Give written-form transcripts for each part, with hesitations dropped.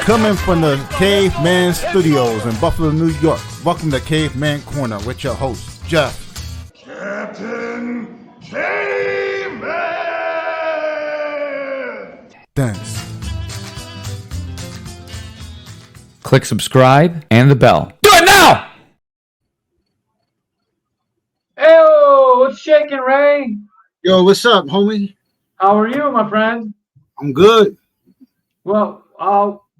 Coming from the Caveman Studios in Buffalo, New York. Welcome to Caveman Corner with your host, Jeff. Captain Caveman! Thanks. Click subscribe and the bell. Do it now! Hey, what's shaking, Ray? Yo, what's up, homie? How are you, my friend? I'm good. Well,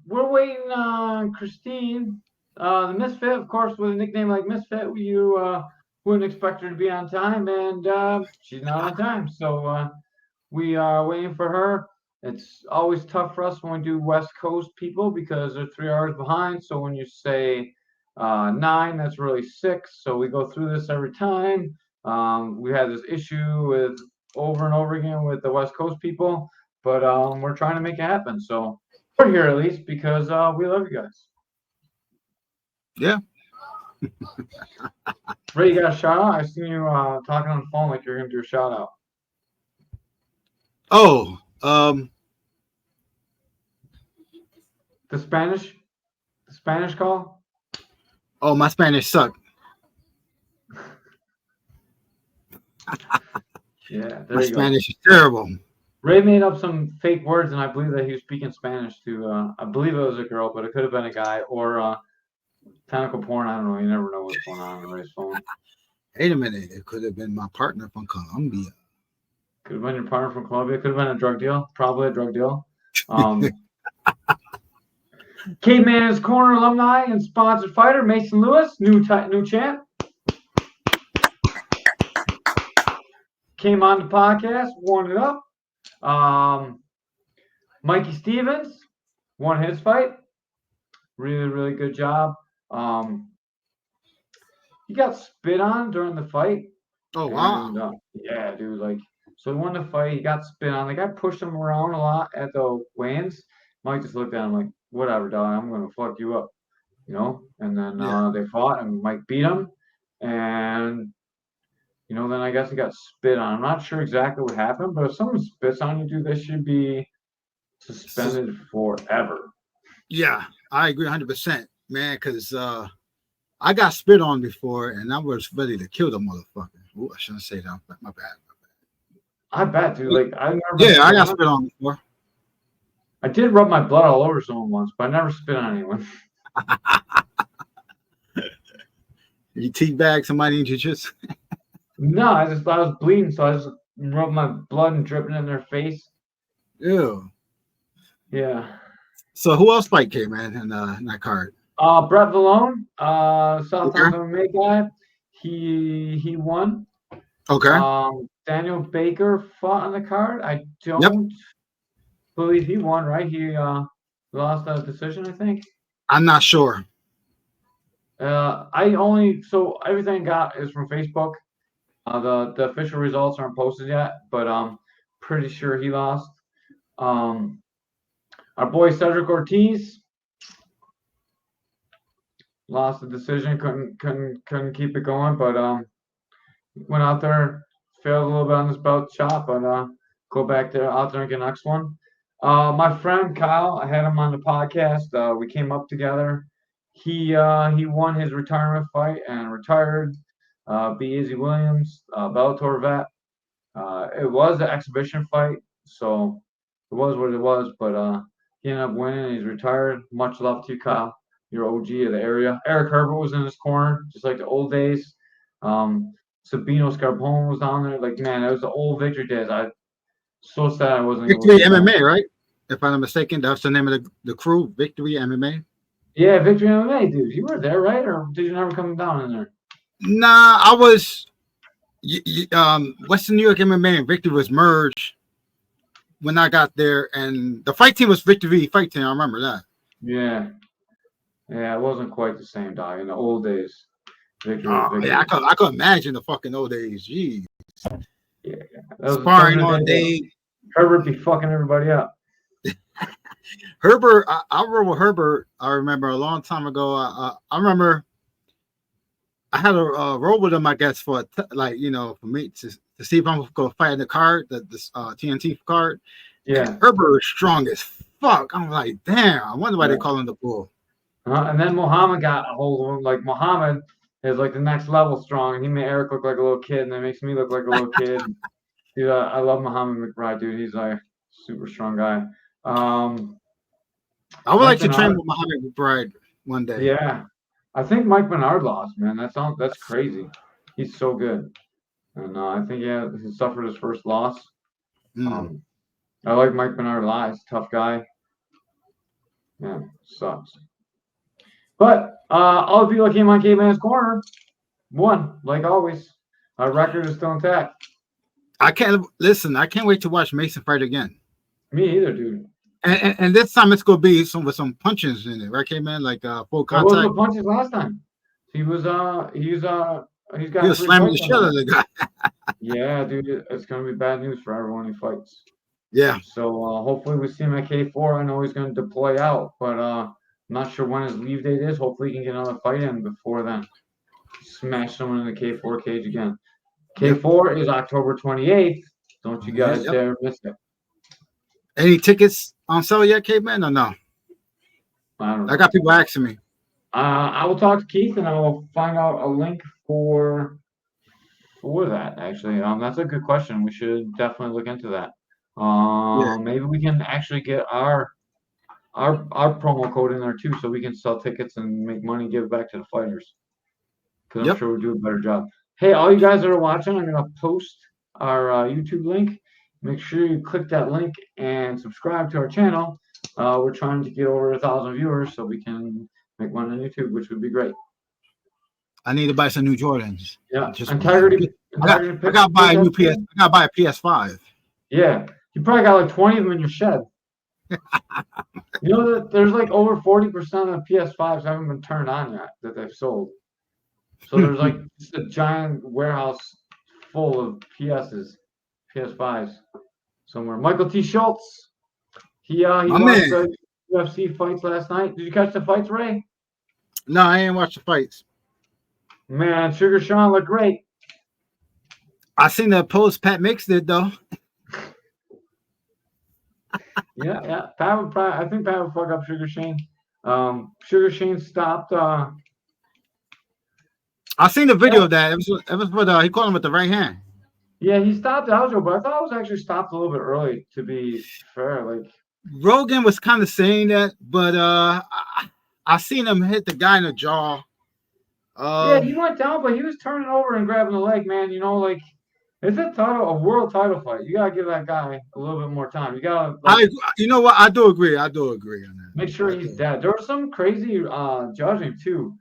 we're waiting on Christine, the Misfit, of course, with a nickname like Misfit. You wouldn't expect her to be on time, and she's not on time. So we are waiting for her. It's always tough for us when we do West Coast people because they're 3 hours behind. So when you say 9, that's really 6. So we go through this every time. We had this issue with over and over again with the West Coast people, but we're trying to make it happen. So we're here at least because we love you guys. Yeah. Ray, you got a shout out? I seen you talking on the phone like you're gonna do a shout out. Oh, The Spanish call? oh, my Spanish sucked. Yeah, there My you go. Spanish is terrible. Ray made up some fake words, and I believe that he was speaking Spanish to, I believe it was a girl, but it could have been a guy or tentacle porn. I don't know. You never know what's going on Ray's phone. Wait a minute. It could have been my partner from Colombia. Could have been your partner from Colombia. Could have been a drug deal. Probably a drug deal. Caveman's Corner alumni and sponsored fighter Mason Lewis, new champ. Came on the podcast, warmed it up. Mikey Stevens won his fight. Really, really good job. He got spit on during the fight. Oh, wow. And, yeah, dude. Like, so he won the fight. He got spit on. The guy pushed him around a lot at the weigh-ins. Mike just looked at him like, whatever, dog. I'm going to fuck you up. You know? And then they fought, and Mike beat him. And then I guess he got spit on. I'm not sure exactly what happened, but if someone spits on you, dude, they should be suspended forever. Yeah, I agree 100%, man, because I got spit on before, and I was ready to kill the motherfucker. Ooh, I shouldn't say that. My bad. I bet, dude. Like, I got spit on before. I did rub my blood all over someone once, but I never spit on anyone. You teabag somebody in jiu-jitsu? No, I was bleeding, so I just rubbed my blood and dripping in their face. Ew. Yeah. So who else fight came, man, in that card? Brett Vallone, Southland MMA guy. He won. Okay. Daniel Baker fought on the card. I don't believe he won, right? He lost a decision, I think. I'm not sure. So everything I got is from Facebook. The official results aren't posted yet, but I'm pretty sure he lost. Our boy Cedric Ortiz lost the decision. Couldn't keep it going, but went out there, failed a little bit on this belt shot, but go back there out there and get the next one. My friend Kyle, I had him on the podcast. We came up together. He won his retirement fight and retired. Beat Izzy Williams, Bellator vet. It was an exhibition fight, so it was what it was. But he ended up winning. He's retired. Much love to you, Kyle. You're OG of the area. Eric Herbert was in his corner, just like the old days. Sabino Scarpone was down there. Like, man, it was the old Victory days. I so sad I wasn't. Victory MMA, right? If I'm not mistaken, that's the name of the crew. Victory MMA. Yeah, Victory MMA, dude. You were there, right? Or did you never come down in there? Nah, I was. Western New York MMA and Victory was merged when I got there, and the fight team was Victory Fight Team. I remember that. Yeah, it wasn't quite the same, dog. In the old days, Victory. Yeah, I could imagine the fucking old days. Jeez. Yeah. Sparring all day. Herbert be fucking everybody up. Herbert, I rode with Herbert. I remember a long time ago. I remember I had a roll with him, I guess, for for me to see if I'm going to fight in the card, the TNT card. Yeah. And Herbert is strong as fuck? I'm like, damn. I wonder why they Yeah. call him the bull. And then Muhammad got a hold of him. Like Muhammad is like the next level strong, and he made Eric look like a little kid, and that makes me look like a little kid. Dude, I love Muhammad McBride, dude. He's like a super strong guy. I would like to Mike train Bernard, with Muhammad McBride one day. yeah. I think Mike Bernard lost, man. That's crazy. He's so good, and I think he suffered his first loss. Mm. I like Mike Bernard a lot. He's a tough guy. Yeah, sucks. But all the people that came on Caveman's Corner won, like always. Our record is still intact. I can't wait to watch Mason fight again. Me either, dude. And this time it's gonna be with some punches in it, right, Caveman? Like full There was contact. no punches last time. He's got He was 3 slamming the fights shit on out of that. the guy. Yeah, dude, it's gonna be bad news for everyone he fights. Yeah. So hopefully we see him at K4. I know he's gonna deploy out, but I'm not sure when his leave date is. Hopefully he can get another fight in before then. Smash someone in the K4 cage again. K4 is October 28th. Don't you guys dare miss it. Any tickets on sale yet, Caveman, or no? I don't know. I got people asking me. I will talk to Keith and I will find out a link for that. Actually, that's a good question. We should definitely look into that. Maybe we can actually get our promo code in there too, so we can sell tickets and make money, give it back to the fighters. Because I'm sure we'll do a better job. Hey, all you guys that are watching, I'm gonna post our YouTube link. Make sure you click that link and subscribe to our channel. We're trying to get over 1,000 viewers so we can make money on YouTube, which would be great. I need to buy some new Jordans. Yeah, Integrity. I gotta buy a new PS. I gotta buy a PS5. Yeah, you probably got like 20 of them in your shed. You know that there's like over 40% of PS5s haven't been turned on yet that they've sold. So there's like just a giant warehouse full of PS5s somewhere. Michael T. Schultz, he watched the UFC fights last night. Did you catch the fights, Ray? No, I ain't watched the fights. Man, Sugar Sean looked great. I seen that post Pat Mix did though. Yeah. I think Pat would fuck up Sugar Shane. Sugar Shane stopped. I seen the video of that. It was with he caught him with the right hand. Yeah, he stopped Aljo, but I thought it was actually stopped a little bit early. To be fair, like Rogan was kind of saying that, but I seen him hit the guy in the jaw. Yeah, he went down, but he was turning over and grabbing the leg, man. You know, like it's a world title fight. You gotta give that guy a little bit more time. You gotta. You know what? I do agree on that. Make sure he's dead. There was some crazy judging too.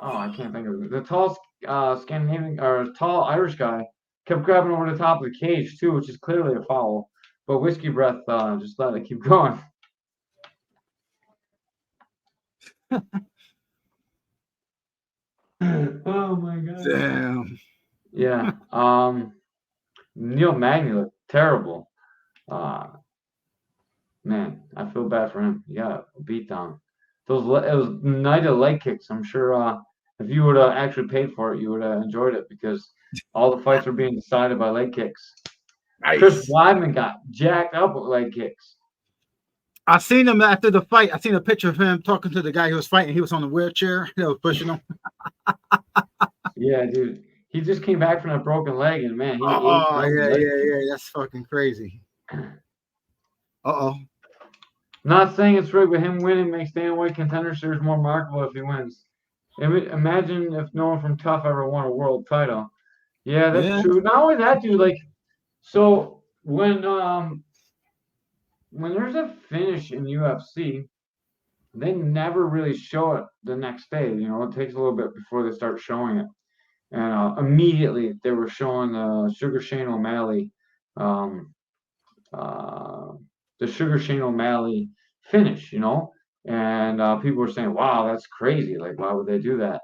I can't think of it. The tall Scandinavian or tall Irish guy kept grabbing over the top of the cage too, which is clearly a foul. But Whiskey Breath just let it keep going. Oh my god. Damn. Yeah. Neil Magny looked terrible. Man, I feel bad for him. He got a beat down. It was night of leg kicks. I'm sure if you would have actually paid for it, you would have enjoyed it because all the fights were being decided by leg kicks. Nice. Chris Weidman got jacked up with leg kicks. I seen him after the fight. I seen a picture of him talking to the guy who was fighting. He was on the wheelchair. He was pushing him. Yeah, dude. He just came back from that broken leg, and man, yeah. That's fucking crazy. Not saying it's rigged, but him winning makes the White Contender Series more remarkable if he wins. Imagine if no one from Tough ever won a world title. Yeah, that's true. Not only that, dude. Like, so when there's a finish in UFC, they never really show it the next day. You know, it takes a little bit before they start showing it. And immediately they were showing Sugar Shane O'Malley, the Sugar Shane O'Malley finish, you know, and people were saying, "Wow, that's crazy! Like, why would they do that?"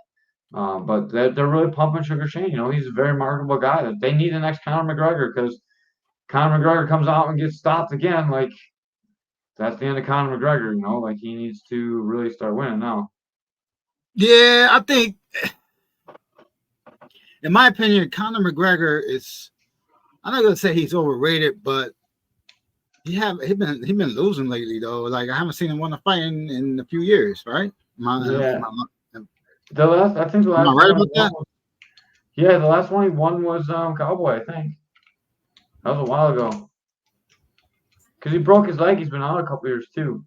But they're really pumping Sugar Shane. You know, he's a very remarkable guy. That they need the next Conor McGregor because Conor McGregor comes out and gets stopped again. Like, that's the end of Conor McGregor. You know, like he needs to really start winning now. Yeah, I think, in my opinion, Conor McGregor is. I'm not gonna say he's overrated, but he been losing lately though. Like I haven't seen him win a fight in a few years, right? Yeah. Am I think the I last right one about that? yeah, the last one he won was Cowboy, I think. That was a while ago. Because he broke his leg. He's been out a couple years too.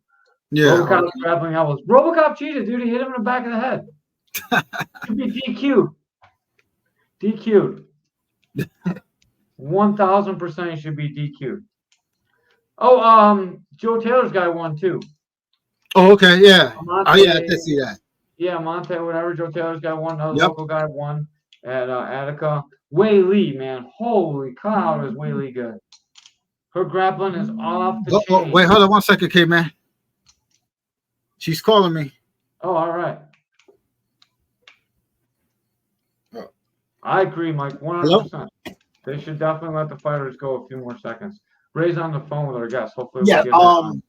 Yeah. Robocop's grappling elbows. Robocop cheated, dude. He hit him in the back of the head. Should be DQ'd. DQ'd. 1000% he should be DQ'd. Oh, Joe Taylor's guy won too. Oh, okay, yeah. Monte, Oh, yeah, I did see that. Yeah, Monte, whatever. Joe Taylor's guy won. Another Yep. local guy won at Attica. Wei Lee, man. Holy cow, is Wei Lee good. Her grappling is off the chain. Wait, hold on 1 second, Caveman. She's calling me. Oh, all right. Oh. I agree, Mike, 100%. They should definitely let the fighters go a few more seconds. Ray's on the phone with our guest. Hopefully, Yeah. we'll get her on.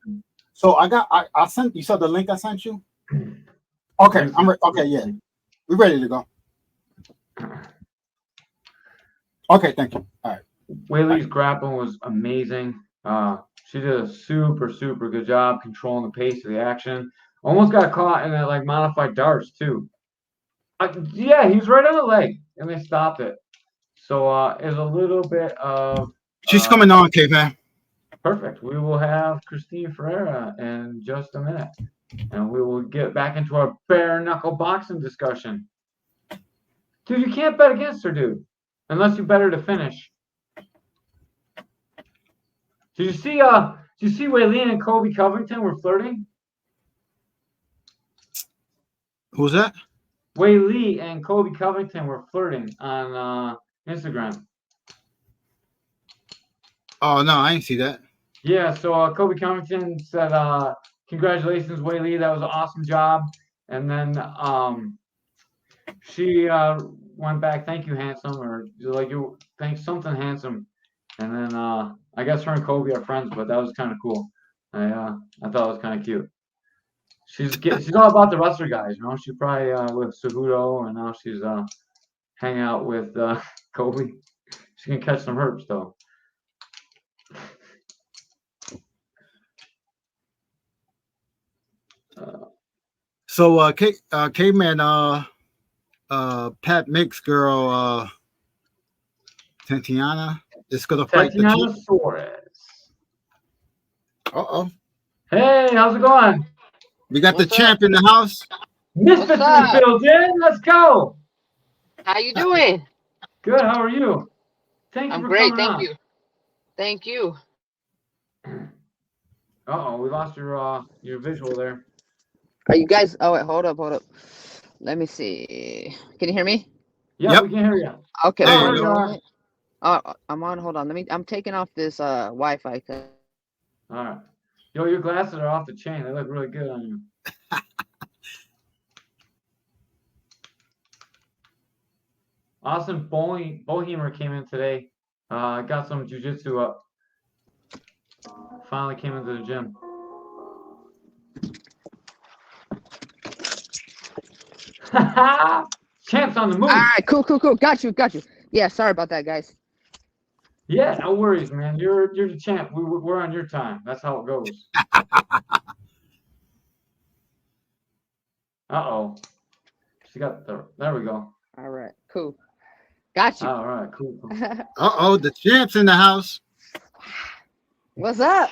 So I sent you. Saw the link I sent you. Okay, okay, yeah, we're ready to go. Okay, thank you. All right. Wei Lee's grappling was amazing. She did a super, super good job controlling the pace of the action. Almost got caught in that like modified darts too. Yeah, he was right on the leg, and they stopped it. So it's a little bit of. She's coming on, Caveman. Perfect. We will have Christine Ferea in just a minute, and we will get back into our bare knuckle boxing discussion. Dude, you can't bet against her, dude, unless you bet her to finish. Did you see Wei Lee and Kobe Covington were flirting? Who's that? Wei Lee and Kobe Covington were flirting on Instagram. Oh no, I ain't see that. Yeah, so Kobe Covington said, "Congratulations, Wei Lee. That was an awesome job." And then she went back, "Thank you, handsome," or like you thanks something handsome. And then I guess her and Kobe are friends, but that was kind of cool. I thought it was kind of cute. She's all about the wrestler guys, you know. She probably with Cejudo, and now she's hanging out with Kobe. She can catch some herbs though. So Caveman, Pat Mick's girl, Tatiana is gonna fight Tatiana Suarez. Uh-oh. Hey, how's it going? We got What's the champ in the house. Misfit in the building. Let's go. How you doing? Good. How are you? Thank you I'm for great. coming Thank on. you. Thank you. Uh-oh, we lost your visual there. Are you guys? Oh wait, hold up. Let me see. Can you hear me? Yeah, Yep. we can hear you. Okay. There Hold you on. go. I'm on. Hold on. I'm taking off this Wi-Fi. All right. Yo, your glasses are off the chain. They look really good on you. Austin Bohemer came in today. Got some jiu-jitsu up. Finally came into the gym. Champ's on the move. All right. Cool. Got you. Yeah. Sorry about that, guys. Yeah, no worries, man. You're the champ. We're on your time. That's how it goes. Uh-oh. She got there we go. All right. Cool. Got you. All right, cool. Uh-oh, the champ's in the house. What's up?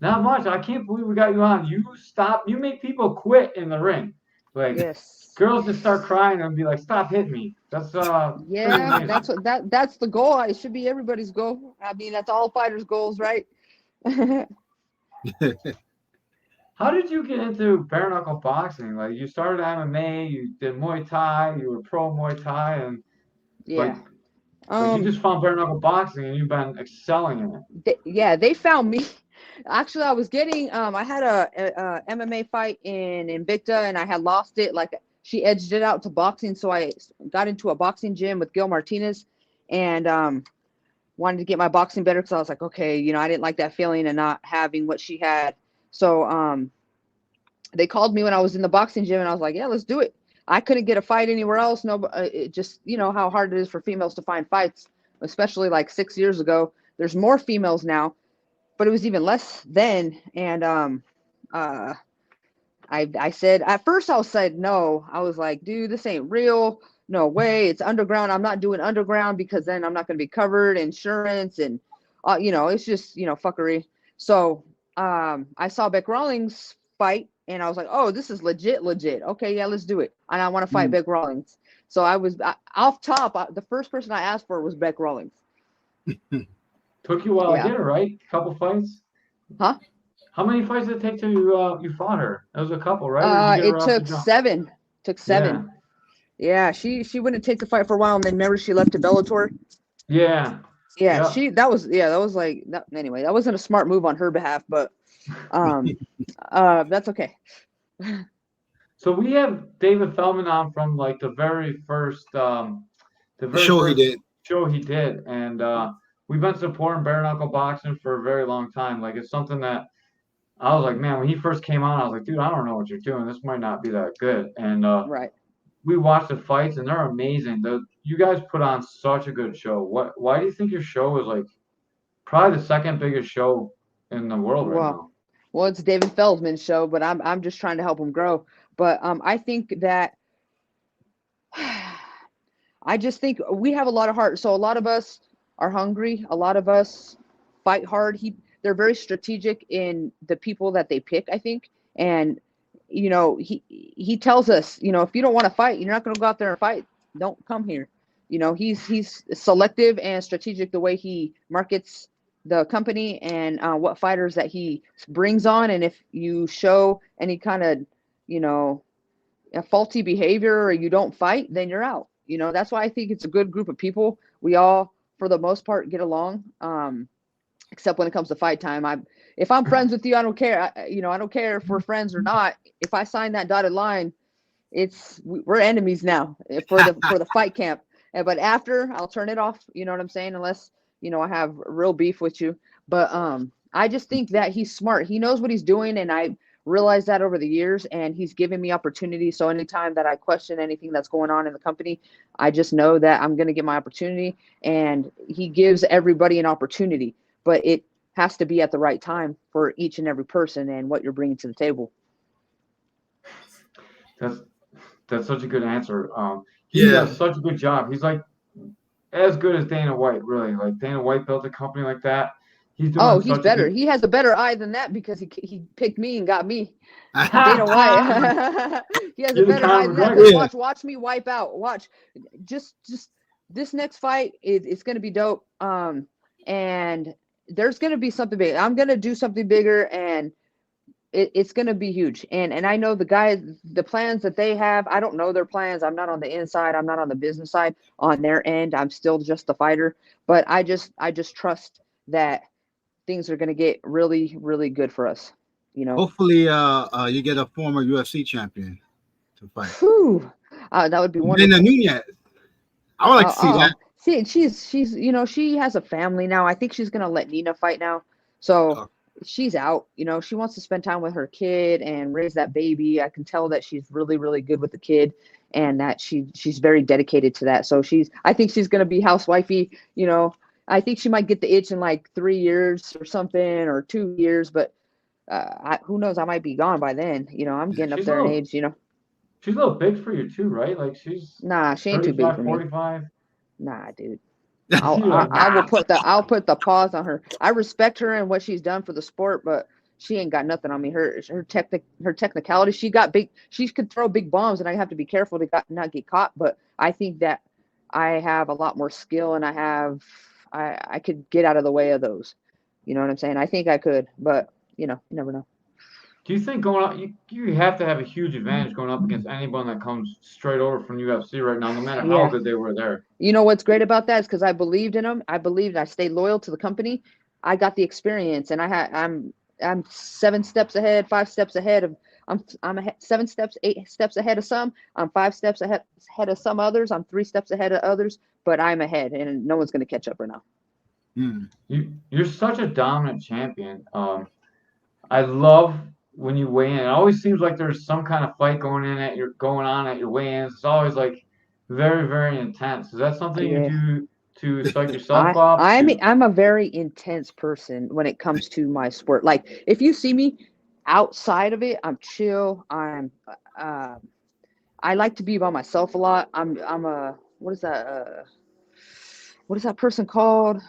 Not much. I can't believe we got you on. You make people quit in the ring. Like Yes. girls just start crying and be like, "Stop hitting me." That's Yeah. That's the goal. It should be everybody's goal. I mean, that's all fighters' goals, right? How did you get into bare knuckle boxing? Like you started MMA, you did Muay Thai, you were pro Muay Thai, and Yeah. like you just found bare knuckle boxing and you've been excelling in it. They found me. Actually, I was getting I had a MMA fight in Invicta, and I had lost it. Like she edged it out to boxing, so I got into a boxing gym with Gil Martinez, and wanted to get my boxing better because I was like, okay, you know, I didn't like that feeling of not having what she had. So they called me when I was in the boxing gym, and I was like, yeah, let's do it. I couldn't get a fight anywhere else. No, it just, you know how hard it is for females to find fights, especially like 6 years ago. There's more females now, but it was even less then. And I said at first I said no. I was like, dude, this ain't real. No way. It's underground. I'm not doing underground because then I'm not going to be covered, insurance, and it's just fuckery. So I saw Beck Rawlings fight, and I was like, oh, this is legit. Okay, yeah, let's do it. And I want to fight Beck Rawlings. So I was off top. The first person I asked for was Beck Rawlings. Took you a while to get her, right? A couple fights? Huh? How many fights did it take till you fought her? That was a couple, right? It took 7. Took 7. Yeah, she wouldn't take the fight for a while, and then remember she left to Bellator. Yeah. Yeah, that was like that, anyway. That wasn't a smart move on her behalf, but that's okay. So we have David Feldman on from like the very first show he did, and we've been supporting Bare Knuckle Boxing for a very long time. Like it's something that I was like, man, when he first came on, I was like, dude, I don't know what you're doing. This might not be that good. And right. We watched the fights, and they're amazing. You guys put on such a good show. Why do you think your show is like probably the second biggest show in the world right now? Well, it's David Feldman's show, but I'm just trying to help him grow. But I think that I just think we have a lot of heart. So a lot of us are hungry. A lot of us fight hard. They're very strategic in the people that they pick, I think. And he tells us, if you don't want to fight, you're not going to go out there and fight. Don't come here. He's selective and strategic the way he markets the company and what fighters that he brings on. And if you show any kind of, a faulty behavior or you don't fight, then you're out. That's why I think it's a good group of people. We all, for the most part, get along. Except when it comes to fight time. If I'm friends with you, I don't care. I don't care if we're friends or not. If I sign that dotted line, we're enemies now for the fight camp. But after, I'll turn it off. You know what I'm saying? Unless I have real beef with you. But I just think that he's smart. He knows what he's doing, and I realized that over the years. And he's given me opportunity. So anytime that I question anything that's going on in the company, I just know that I'm going to get my opportunity. And he gives everybody an opportunity. But it has to be at the right time for each and every person and what you're bringing to the table. That's such a good answer. He does such a good job. He's like as good as Dana White, really. Like Dana White built a company like that. He's better. He has a better eye than that because he picked me and got me. Dana White. He has a better eye than that. Watch me wipe out. Watch. Just this next fight it's going to be dope. And there's going to be something big. I'm going to do something bigger, and it's going to be huge. And I know the guys, the plans that they have, I don't know their plans. I'm not on the inside. I'm not on the business side. On their end, I'm still just the fighter. But I just trust that things are going to get really, really good for us. Hopefully, you get a former UFC champion to fight. Whew. That would be wonderful. Nina Nunez. I would like to see that. See, she's she has a family now. I think she's gonna let Nina fight now. So she's out. She wants to spend time with her kid and raise that baby. I can tell that she's really, really good with the kid, and that she's very dedicated to that. So I think she's gonna be housewifey. I think she might get the itch in like 3 years or something, or 2 years. But who knows? I might be gone by then. I'm getting up there in age. She's a little big for you too, right? Like she ain't too big for 45. Me. Nah, dude. I'll put the pause on her. I respect her and what she's done for the sport, but she ain't got nothing on me. Her technicality. She got big. She could throw big bombs, and I have to be careful to not get caught. But I think that I have a lot more skill, and I could get out of the way of those. You know what I'm saying? I think I could, but you never know. Do you think going up, you have to have a huge advantage going up against anyone that comes straight over from UFC right now, no matter how good they were there? What's great about that is because I believed in them. I stayed loyal to the company. I got the experience, and I'm 7 steps ahead, 5 steps ahead of. I'm 7 steps, 8 steps ahead of some. I'm 5 steps ahead of some others. I'm 3 steps ahead of others, but I'm ahead, and no one's going to catch up right now. You're such a dominant champion. I love when you weigh in. It always seems like there's some kind of fight going on at your weigh-ins. It's always like very, very intense. Is that something you do to psych yourself up? I'm a very intense person when it comes to my sport. Like if you see me outside of it, I'm chill. I like to be by myself a lot. I'm a what is that? What is that person called?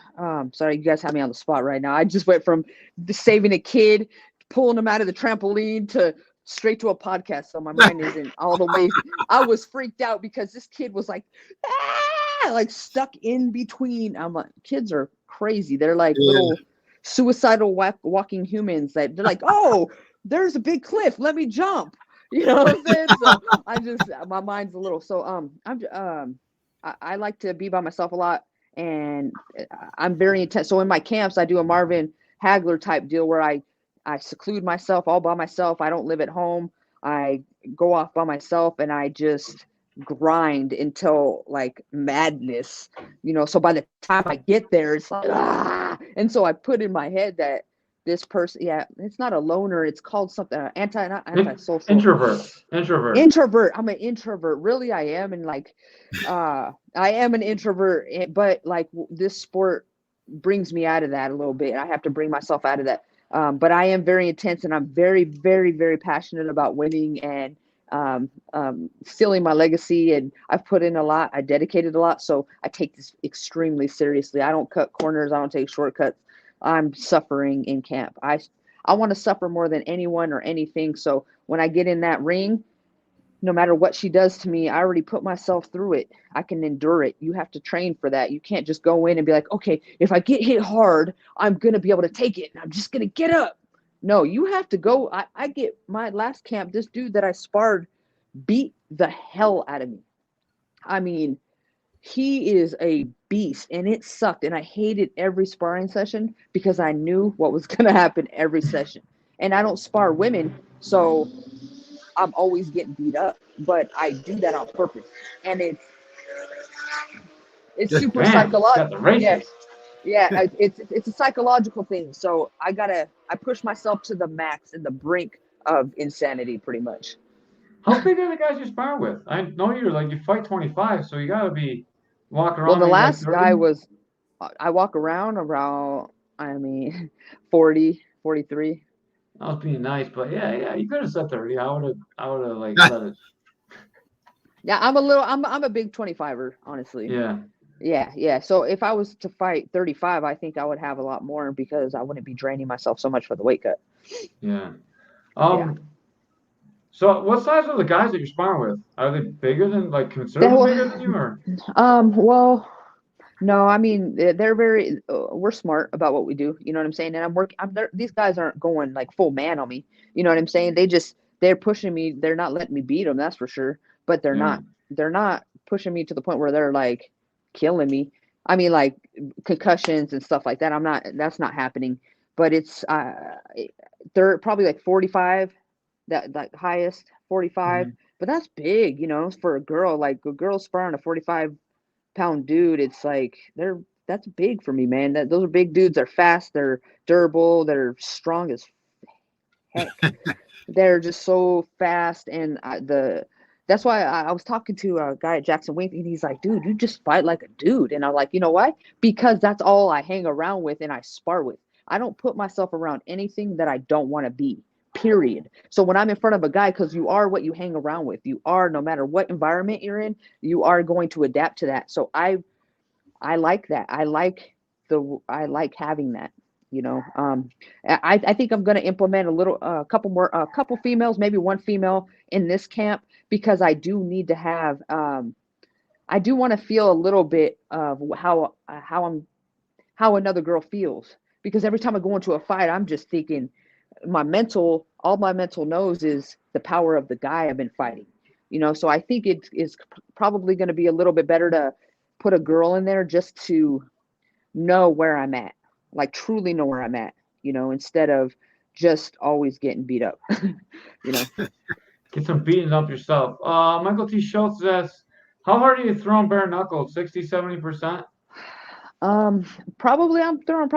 Sorry, you guys have me on the spot right now. I just went from saving a kid, pulling him out of the trampoline to straight to a podcast. So my mind isn't all the way. I was freaked out because this kid was like, like stuck in between. I'm like, kids are crazy. They're like little suicidal walking humans that they're like, oh, there's a big cliff. Let me jump. You know what I'm saying? So my mind's a little. So I like to be by myself a lot. And I'm very intense. So in my camps, I do a Marvin Hagler type deal where I seclude myself all by myself. I don't live at home. I go off by myself and I just grind until like madness, so by the time I get there, it's like, and so I put in my head that this person, it's not a loner. It's called something not antisocial. Introvert. I'm an introvert. Really, I am. And like, I am an introvert, but like this sport brings me out of that a little bit. I have to bring myself out of that. But I am very intense and I'm very, very, very passionate about winning and sealing my legacy. And I've put in a lot. I dedicated a lot. So I take this extremely seriously. I don't cut corners. I don't take shortcuts. I'm suffering in camp. I want to suffer more than anyone or anything. So when I get in that ring, no matter what she does to me, I already put myself through it. I can endure it. You have to train for that. You can't just go in and be like, okay, if I get hit hard, I'm going to be able to take it. And I'm just going to get up. No, you have to go. I get my last camp, this dude that I sparred beat the hell out of me. I mean, he is a beast and it sucked. And I hated every sparring session because I knew what was going to happen every session. And I don't spar women. So I'm always getting beat up, but I do that on purpose. And it's super psychological. Yeah, it's a psychological thing. So I push myself to the max and the brink of insanity pretty much. How big are the guys you spar with? I know you fight 25, so you got to be walking around. Well, the last guy was, I walk around, I mean, 40, 43. I was being nice, but yeah, you could have said 30. I would have like let it. Yeah, I'm a big 25er, honestly. Yeah. So if I was to fight 35, I think I would have a lot more because I wouldn't be draining myself so much for the weight cut. Yeah. So what size are the guys that you're sparring with? Are they bigger than considerably bigger than you or? Well, no, I mean they're very. We're smart about what we do. You know what I'm saying? And these guys aren't going like full man on me. You know what I'm saying? They're pushing me. They're not letting me beat them. That's for sure. But they're not pushing me to the point where they're like killing me. I mean, like concussions and stuff like that. That's not happening. But it's they're probably like 45. That like highest 45. But that's big, for a girl. Like a girl sparring a 45-pound dude, it's like that's big for me, man. Those are big dudes. They're fast, they're durable, they're strong as heck. They're just so fast, and that's why I was talking to a guy at Jackson Wink, and he's like, dude, you just fight like a dude. And I'm like, you know why? Because that's all I hang around with and I spar with. I don't put myself around anything that I don't want to be. Period. So when I'm in front of a guy, because you are what you hang around with, you are, no matter what environment you're in, you are going to adapt to that. So I like that. I like having that. I think I'm going to implement a couple females, maybe one female in this camp, because I do need to have. I do want to feel a little bit of how another girl feels, because every time I go into a fight, I'm just thinking. All my mental knows is the power of the guy I've been fighting, so I think it is probably going to be a little bit better to put a girl in there just to know where I'm at, like truly know where I'm at, instead of just always getting beat up. Get some beating up yourself. Michael T. Schultz says, how hard are you throwing bare knuckle? 60-70%? Probably I'm throwing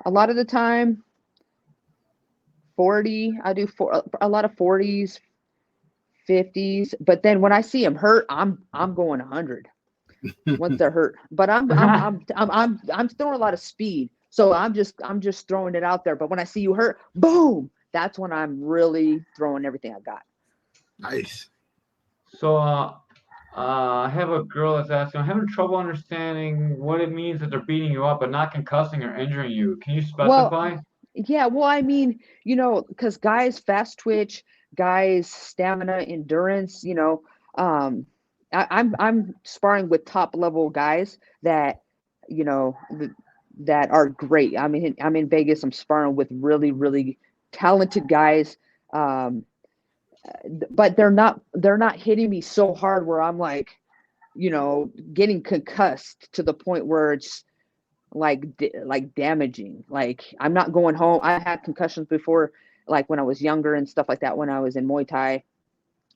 a lot of the time 40. I do a lot of 40s, 50s, but then when I see him hurt, I'm going 100. once they're hurt. But I'm throwing a lot of speed, so I'm just throwing it out there. But when I see you hurt, boom, that's when I'm really throwing everything I got. Nice. So I have a girl that's asking, I'm having trouble understanding what it means that they're beating you up but not concussing or injuring you. Can you specify? Yeah, well, I mean, because guys fast twitch, guys stamina, endurance, I'm sparring with top level guys that, that are great. I mean, I'm in Vegas. I'm sparring with really, really talented guys, but they're not hitting me so hard where I'm like, getting concussed to the point where it's like damaging. Like I'm not going home. I had concussions before, like when I was younger and stuff like that. When I was in Muay Thai,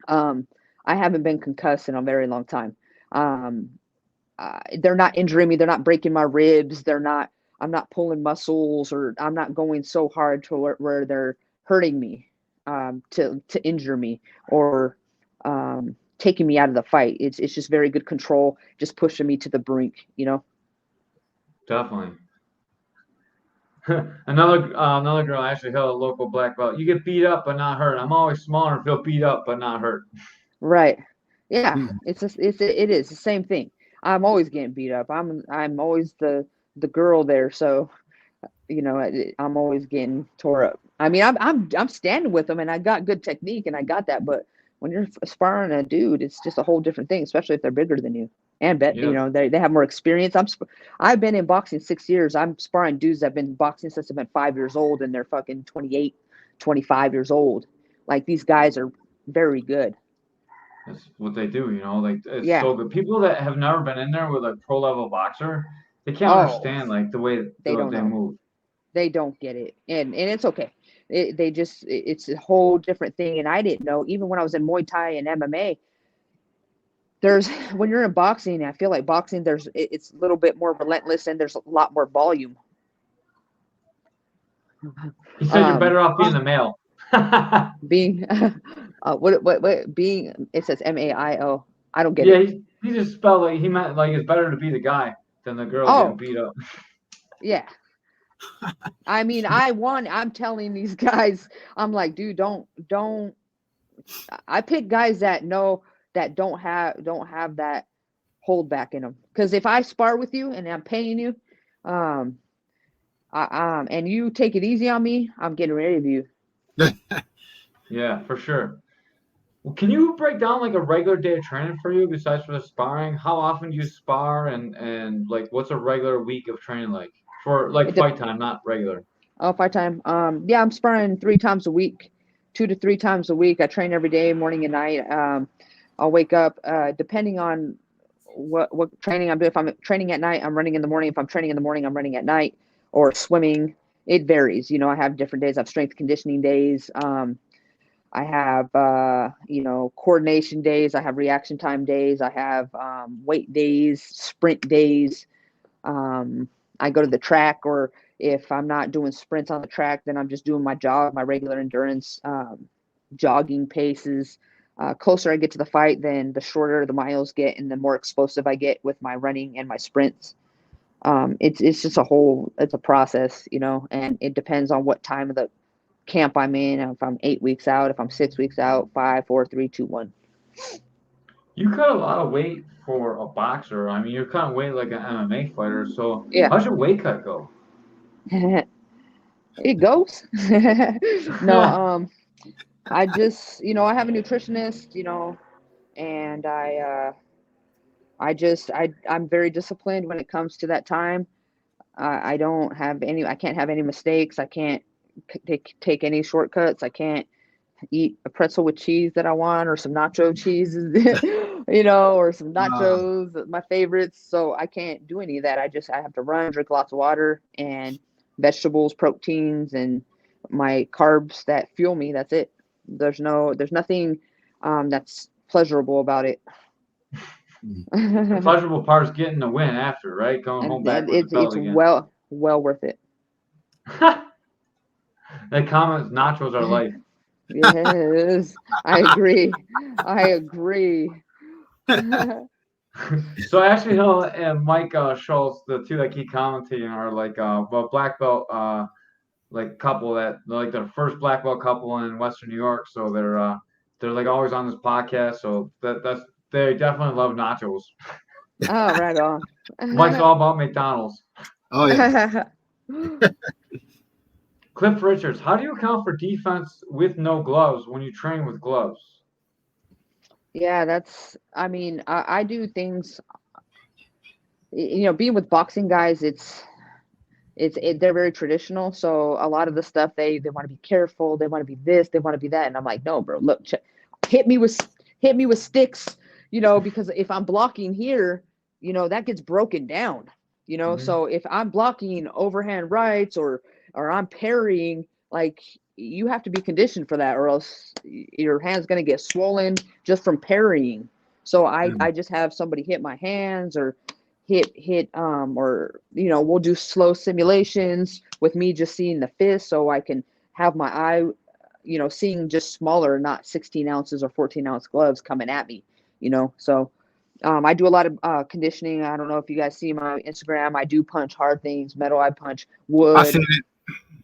I haven't been concussed in a very long time. They're not injuring me. They're not breaking my ribs. I'm not pulling muscles, or I'm not going so hard to where they're hurting me, to injure me, or taking me out of the fight. It's just very good control, just pushing me to the brink, Definitely. Another girl actually held a local black belt. You get beat up but not hurt. I'm always smaller and feel beat up but not hurt. Right. Yeah. It is the same thing. I'm always getting beat up. I'm always the girl there. So, I'm always getting tore up. I mean, I'm standing with them and I got good technique and I got that. But when you're sparring a dude, it's just a whole different thing, especially if they're bigger than you and Yep. they have more experience. I've been in boxing 6 years. I'm sparring dudes that have been boxing since I've been 5 years old and they're fucking 28, 25 years old. Like these guys are very good. That's what they do, like it's Yeah. so good. People that have never been in there with a pro level boxer, they can't Oh, understand like the way they don't they know. move. They don't get it. And it's okay. It's a whole different thing. And I didn't know, even when I was in Muay Thai and MMA, when you're in boxing, I feel like boxing, it's a little bit more relentless and there's a lot more volume. He said you're better off being the male. Being, being, it says MAIO. I don't get Yeah, it. he just spelled like he meant like it's better to be the guy than the girl getting Oh, beat up. yeah. I mean, I'm telling these guys, I'm like, dude, don't. I pick guys that don't have that hold back in them. Because if I spar with you and I'm paying you, and you take it easy on me, I'm getting rid of you. Yeah, for sure. Well, can you break down like a regular day of training for you besides for the sparring? How often do you spar and like what's a regular week of training like for like fight time, not regular? Oh, fight time. Yeah, I'm sparring 3 times a week, 2 to 3 times a week. I train every day, morning and night. I'll wake up, depending on what training I'm doing. If I'm training at night, I'm running in the morning. If I'm training in the morning, I'm running at night or swimming. It varies. I have different days. I have strength conditioning days. I have, coordination days. I have reaction time days. I have weight days, sprint days. I go to the track, or if I'm not doing sprints on the track, then I'm just doing my regular endurance, jogging paces. Closer I get to the fight, then the shorter the miles get and the more explosive I get with my running and my sprints. It's just it's a process, and it depends on what time of the camp I'm in. If I'm 8 weeks out, if I'm 6 weeks out, 5, 4, 3, 2, 1. You cut a lot of weight for a boxer. I mean, you're cutting weight like an MMA fighter. So Yeah. how's your weight cut go? It goes. No, I just, I have a nutritionist, and I'm very disciplined when it comes to that time. I can't have any mistakes. I can't take any shortcuts. I can't eat a pretzel with cheese that I want, or some nacho cheese, or some nachos, my favorites. So I can't do any of that. I have to run, drink lots of water and vegetables, proteins, and my carbs that fuel me. That's it. There's nothing that's pleasurable about it. The pleasurable part is getting the win after, right? Going home back with the belt It's again. well worth it. That comment, nachos are life. Yes, I agree. So Ashley Hill and Mike Schultz, the two that keep commentating, are like black belt like couple that like the first black belt couple in Western New York. So they're like always on this podcast. So that's they definitely love nachos. Oh, right on. Mike's all about McDonald's. Oh yeah. Cliff Richards, how do you account for defense with no gloves when you train with gloves? Yeah, I mean, I do things, being with boxing guys, they're very traditional. So a lot of the stuff they want to be careful. They want to be this, they want to be that. And I'm like, no, bro, look, hit me with sticks, because if I'm blocking here, that gets broken down, Mhm. So if I'm blocking overhand rights or I'm parrying, like you have to be conditioned for that, or else your hand's going to get swollen just from parrying. So I just have somebody hit my hands or hit or we'll do slow simulations with me just seeing the fist, so I can have my eye seeing just smaller, not 16 ounces or 14-ounce gloves coming at me, so I do a lot of conditioning. I don't know if you guys see my Instagram. I do punch hard things, metal. I punch I seen wood. it.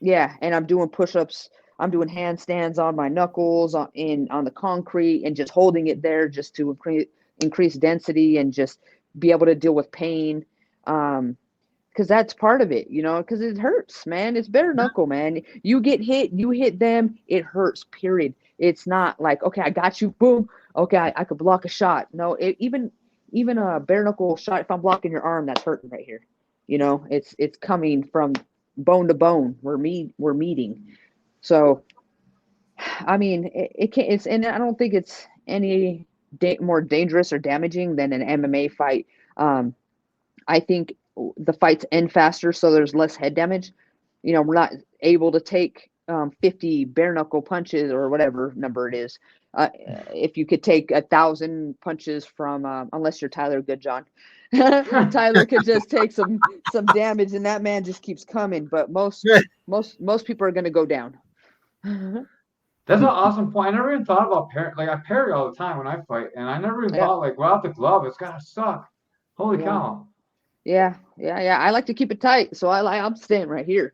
Yeah, and I'm doing push-ups. I'm doing handstands on my knuckles on the concrete and just holding it there just to increase density and just be able to deal with pain. Because that's part of it, because it hurts, man. It's bare knuckle, man. You get hit, you hit them, it hurts, period. It's not like, okay, I got you, boom. Okay, I could block a shot. No, even a bare knuckle shot, if I'm blocking your arm, that's hurting right here. It's coming from bone to bone. We're meeting. So, I mean, it can't. And I don't think it's any more dangerous or damaging than an MMA fight. I think the fights end faster, so there's less head damage. We're not able to take 50 bare knuckle punches or whatever number it is. If you could take 1,000 punches from, unless you're Tyler Goodjohn, Tyler could just take some damage, and that man just keeps coming. But most people are going to go down. That's an awesome point. I never even thought about parry. Like I parry all the time when I fight, and I never even Yeah. thought like without the glove, it's gotta suck. Holy Yeah. cow! Yeah. I like to keep it tight, so I'm staying right here.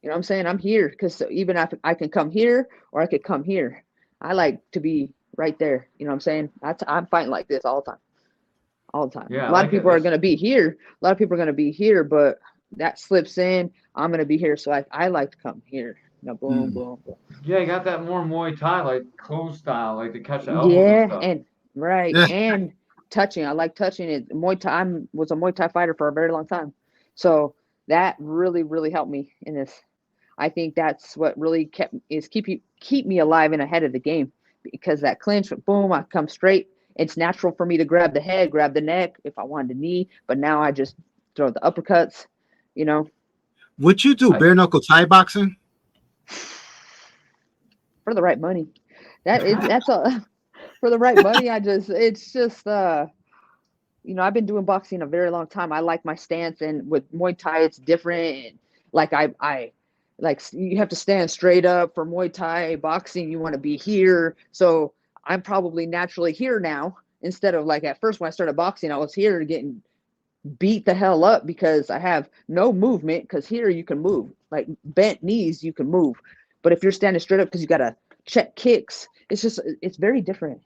You know what I'm saying? I'm here because even if I can come here or I could come here, I like to be right there. You know what I'm saying? I'm fighting like this all the time. Yeah, A lot of people are going to be here. A lot of people are going to be here, but that slips in. I'm going to be here, so I like to come here. Boom, boom, boom. Yeah, you got that more Muay Thai like close style, like to catch the elbows and Yeah, stuff. and right, Yeah. and touching. I like touching it. Muay Thai. I was a Muay Thai fighter for a very long time, so that really, really helped me in this. I think that's what really keep me alive and ahead of the game, because that clinch, boom, I come straight. It's natural for me to grab the head, grab the neck if I wanted to knee, but now I just throw the uppercuts. Would you do bare knuckle Thai boxing? For the right money. That's a for the right money. It's just I've been doing boxing a very long time. I like my stance, and with Muay Thai it's different. And like I like, you have to stand straight up. For Muay Thai boxing, you want to be here. So I'm probably naturally here now, instead of like at first when I started boxing, I was here getting beat the hell up because I have no movement. Because here you can move, like bent knees, you can move. But if you're standing straight up because you got to check kicks, it's very different.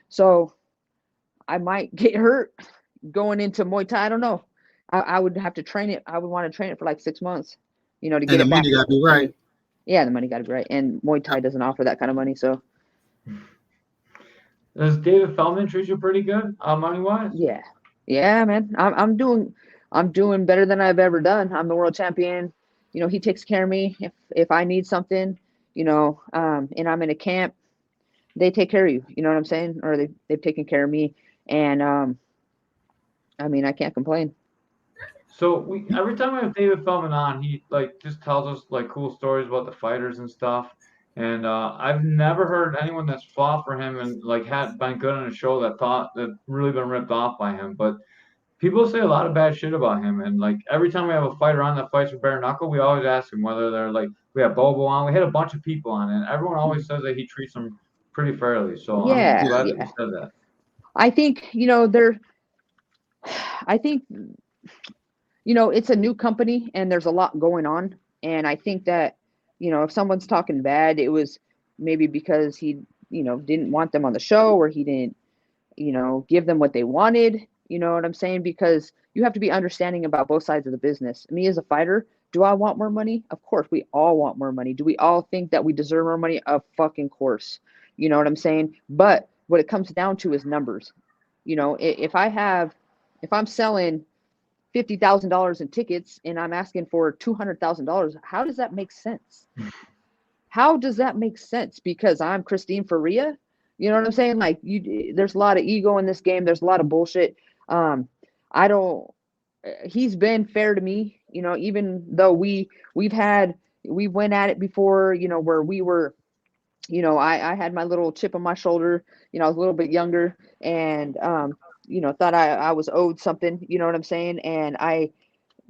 So I might get hurt going into Muay Thai. I don't know. I would have to train it. I would want to train it for like 6 months, to And get the it back. money got to be right. Yeah, the money got to be right. And Muay Thai doesn't offer that kind of money. So Does David Feldman treat you pretty good, money wise? yeah, man. I'm doing better than I've ever done. I'm the world champion. He takes care of me if I need something, and I'm in a camp, they take care of you. You know what I'm saying? Or they've taken care of me. And I mean, I can't complain. So every time we have David Feldman on, he like just tells us like cool stories about the fighters and stuff. And I've never heard anyone that's fought for him and like had been good on a show that really been ripped off by him. But people say a lot of bad shit about him. And like every time we have a fighter on that fights for bare knuckle, we always ask him whether they're like, we have Bobo on, we had a bunch of people on, and everyone always says that he treats them pretty fairly. So I'm Yeah, glad that yeah. you said that. I think, I think, it's a new company and there's a lot going on. And I think that, if someone's talking bad, it was maybe because he, didn't want them on the show, or he didn't, give them what they wanted. You know what I'm saying? Because you have to be understanding about both sides of the business. Me as a fighter, do I want more money? Of course, we all want more money. Do we all think that we deserve more money? Of fucking course. You know what I'm saying? But what it comes down to is numbers. If I'm selling $50,000 in tickets and I'm asking for $200,000, how does that make sense? How does that make sense? Because I'm Christine Ferea? You know what I'm saying? Like, there's a lot of ego in this game. There's a lot of bullshit. He's been fair to me, even though we went at it before, where we were, I had my little chip on my shoulder, I was a little bit younger and, thought I was owed something, you know what I'm saying? And I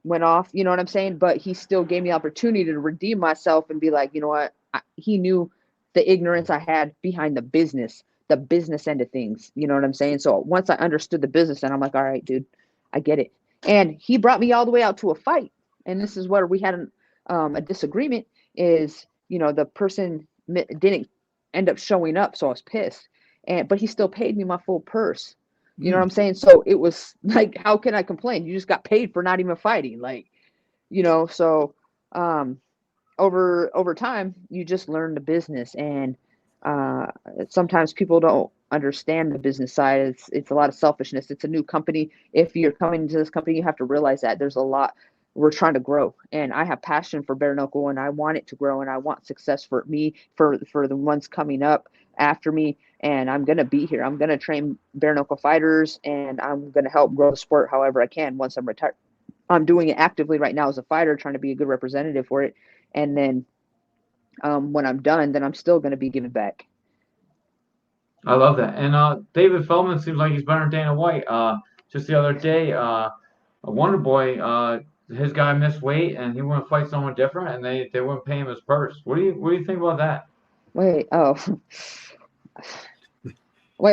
went off, you know what I'm saying? But he still gave me the opportunity to redeem myself and be like, you know what? He knew the ignorance I had behind the business end of things. You know what I'm saying? So once I understood the business, and I'm like, all right, dude, I get it. And he brought me all the way out to a fight. And this is where we had a disagreement is, the person didn't end up showing up. So I was pissed. But he still paid me my full purse. You know what I'm saying? So it was like, how can I complain? You just got paid for not even fighting. Like, so over time, you just learn the business. And sometimes people don't understand the business side. It's a lot of selfishness. It's a new company. If you're coming into this company, you have to realize that there's a lot. We're trying to grow, and I have passion for Bare Knuckle, and I want it to grow, and I want success for me, for the ones coming up after me. And I'm gonna be here. I'm gonna train Bare Knuckle fighters, and I'm gonna help grow the sport however I can once I'm retired. I'm doing it actively right now as a fighter, trying to be a good representative for it. And then when I'm done, then I'm still gonna be giving back. I love that. And David Feldman seems like he's better than Dana White. Just the other day, a Wonder Boy, his guy missed weight and he wanted to fight someone different, and they wouldn't pay him his purse. What do you think about that? Wait,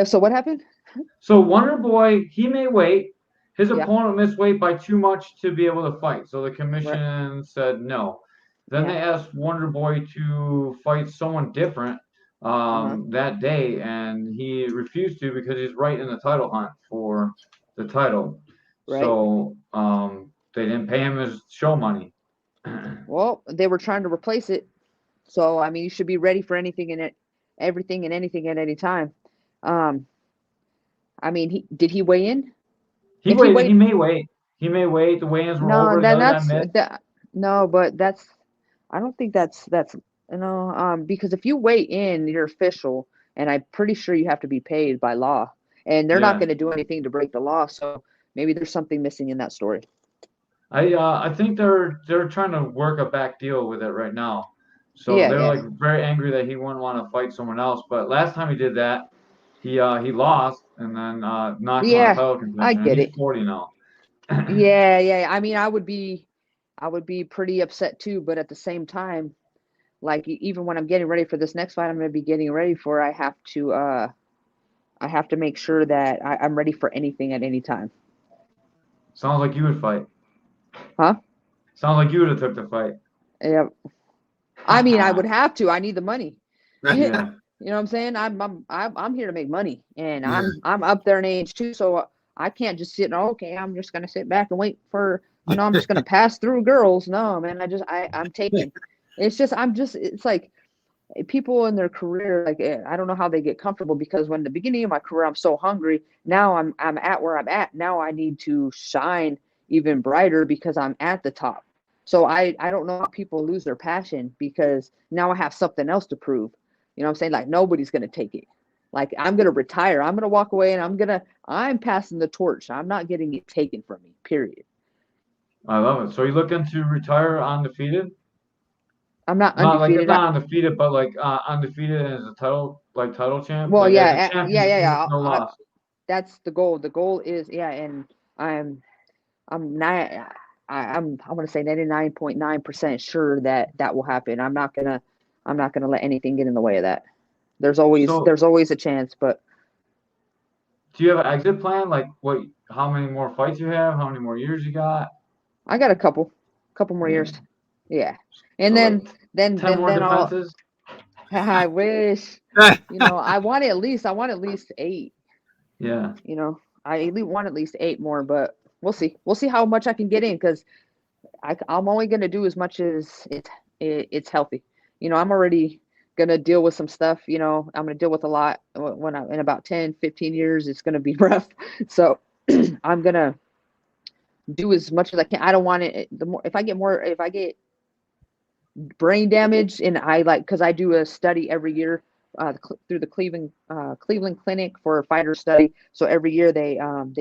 so what happened? So Wonder Boy, he made weight. His Yeah. opponent missed weight by too much to be able to fight. So the commission said no. Then they asked Wonder Boy to fight someone different that day, and he refused to because he's right in the title hunt for the title. Right. So they didn't pay him his show money. Well, they were trying to replace it. So, I mean, you should be ready for anything and everything and anything at any time. I mean, did he weigh in? He made weight. He made weight. The weigh-ins were over. Then The other guy missed. no, but I don't think that's because if you weigh in, you're official, and I'm pretty sure you have to be paid by law, and they're not going to do anything to break the law. So maybe there's something missing in that story. I think they're trying to work a back deal with it right now. So they're like very angry that he wouldn't want to fight someone else. But last time he did that, he lost and then knocked him out of title contention. I get he's it. 40 now. Yeah. I mean, I would be pretty upset too, but at the same time, like even when I'm getting ready for this next fight, I'm going to be getting ready for. I have to make sure that I'm ready for anything at any time. Sounds like you would fight. Huh? Sounds like you would have took the fight. Yeah. I mean, I would have to. I need the money. Yeah. You know what I'm saying? I'm here to make money, and I'm up there in age too, so I can't just sit. Okay, I'm just gonna sit back and wait for. I'm just gonna pass through girls. No, man. I'm taking. It's like people in their career, like I don't know how they get comfortable, because when the beginning of my career, I'm so hungry. Now I'm at where I'm at. Now I need to shine even brighter because I'm at the top. So I don't know how people lose their passion, because now I have something else to prove. You know what I'm saying? Like nobody's going to take it. Like I'm going to retire. I'm going to walk away, and I'm passing the torch. I'm not getting it taken from me, period. I love it. So you looking to retire undefeated? I'm not undefeated. Not undefeated, but like undefeated as a title champ. Well, like, yeah. No loss. That's the goal. The goal is, and I'm not. I want to say 99.9% sure that will happen. I'm not gonna let anything get in the way of that. There's always a chance, but do you have an exit plan? Like how many more fights you have? How many more years you got? I got a couple more years. Yeah. And So then like then 10 then more then I'll defenses? I wish, I want at least 8. Yeah. I at least want at least 8 more, but we'll see. We'll see how much I can get in because I'm only gonna do as much as it's healthy. I'm already gonna deal with some stuff. I'm gonna deal with a lot when I'm in about 10, 15 years. It's gonna be rough. So I'm gonna do as much as I can. I don't want it. The more if I get brain damage, and because I do a study every year through the Cleveland Clinic for a fighter study. So every year they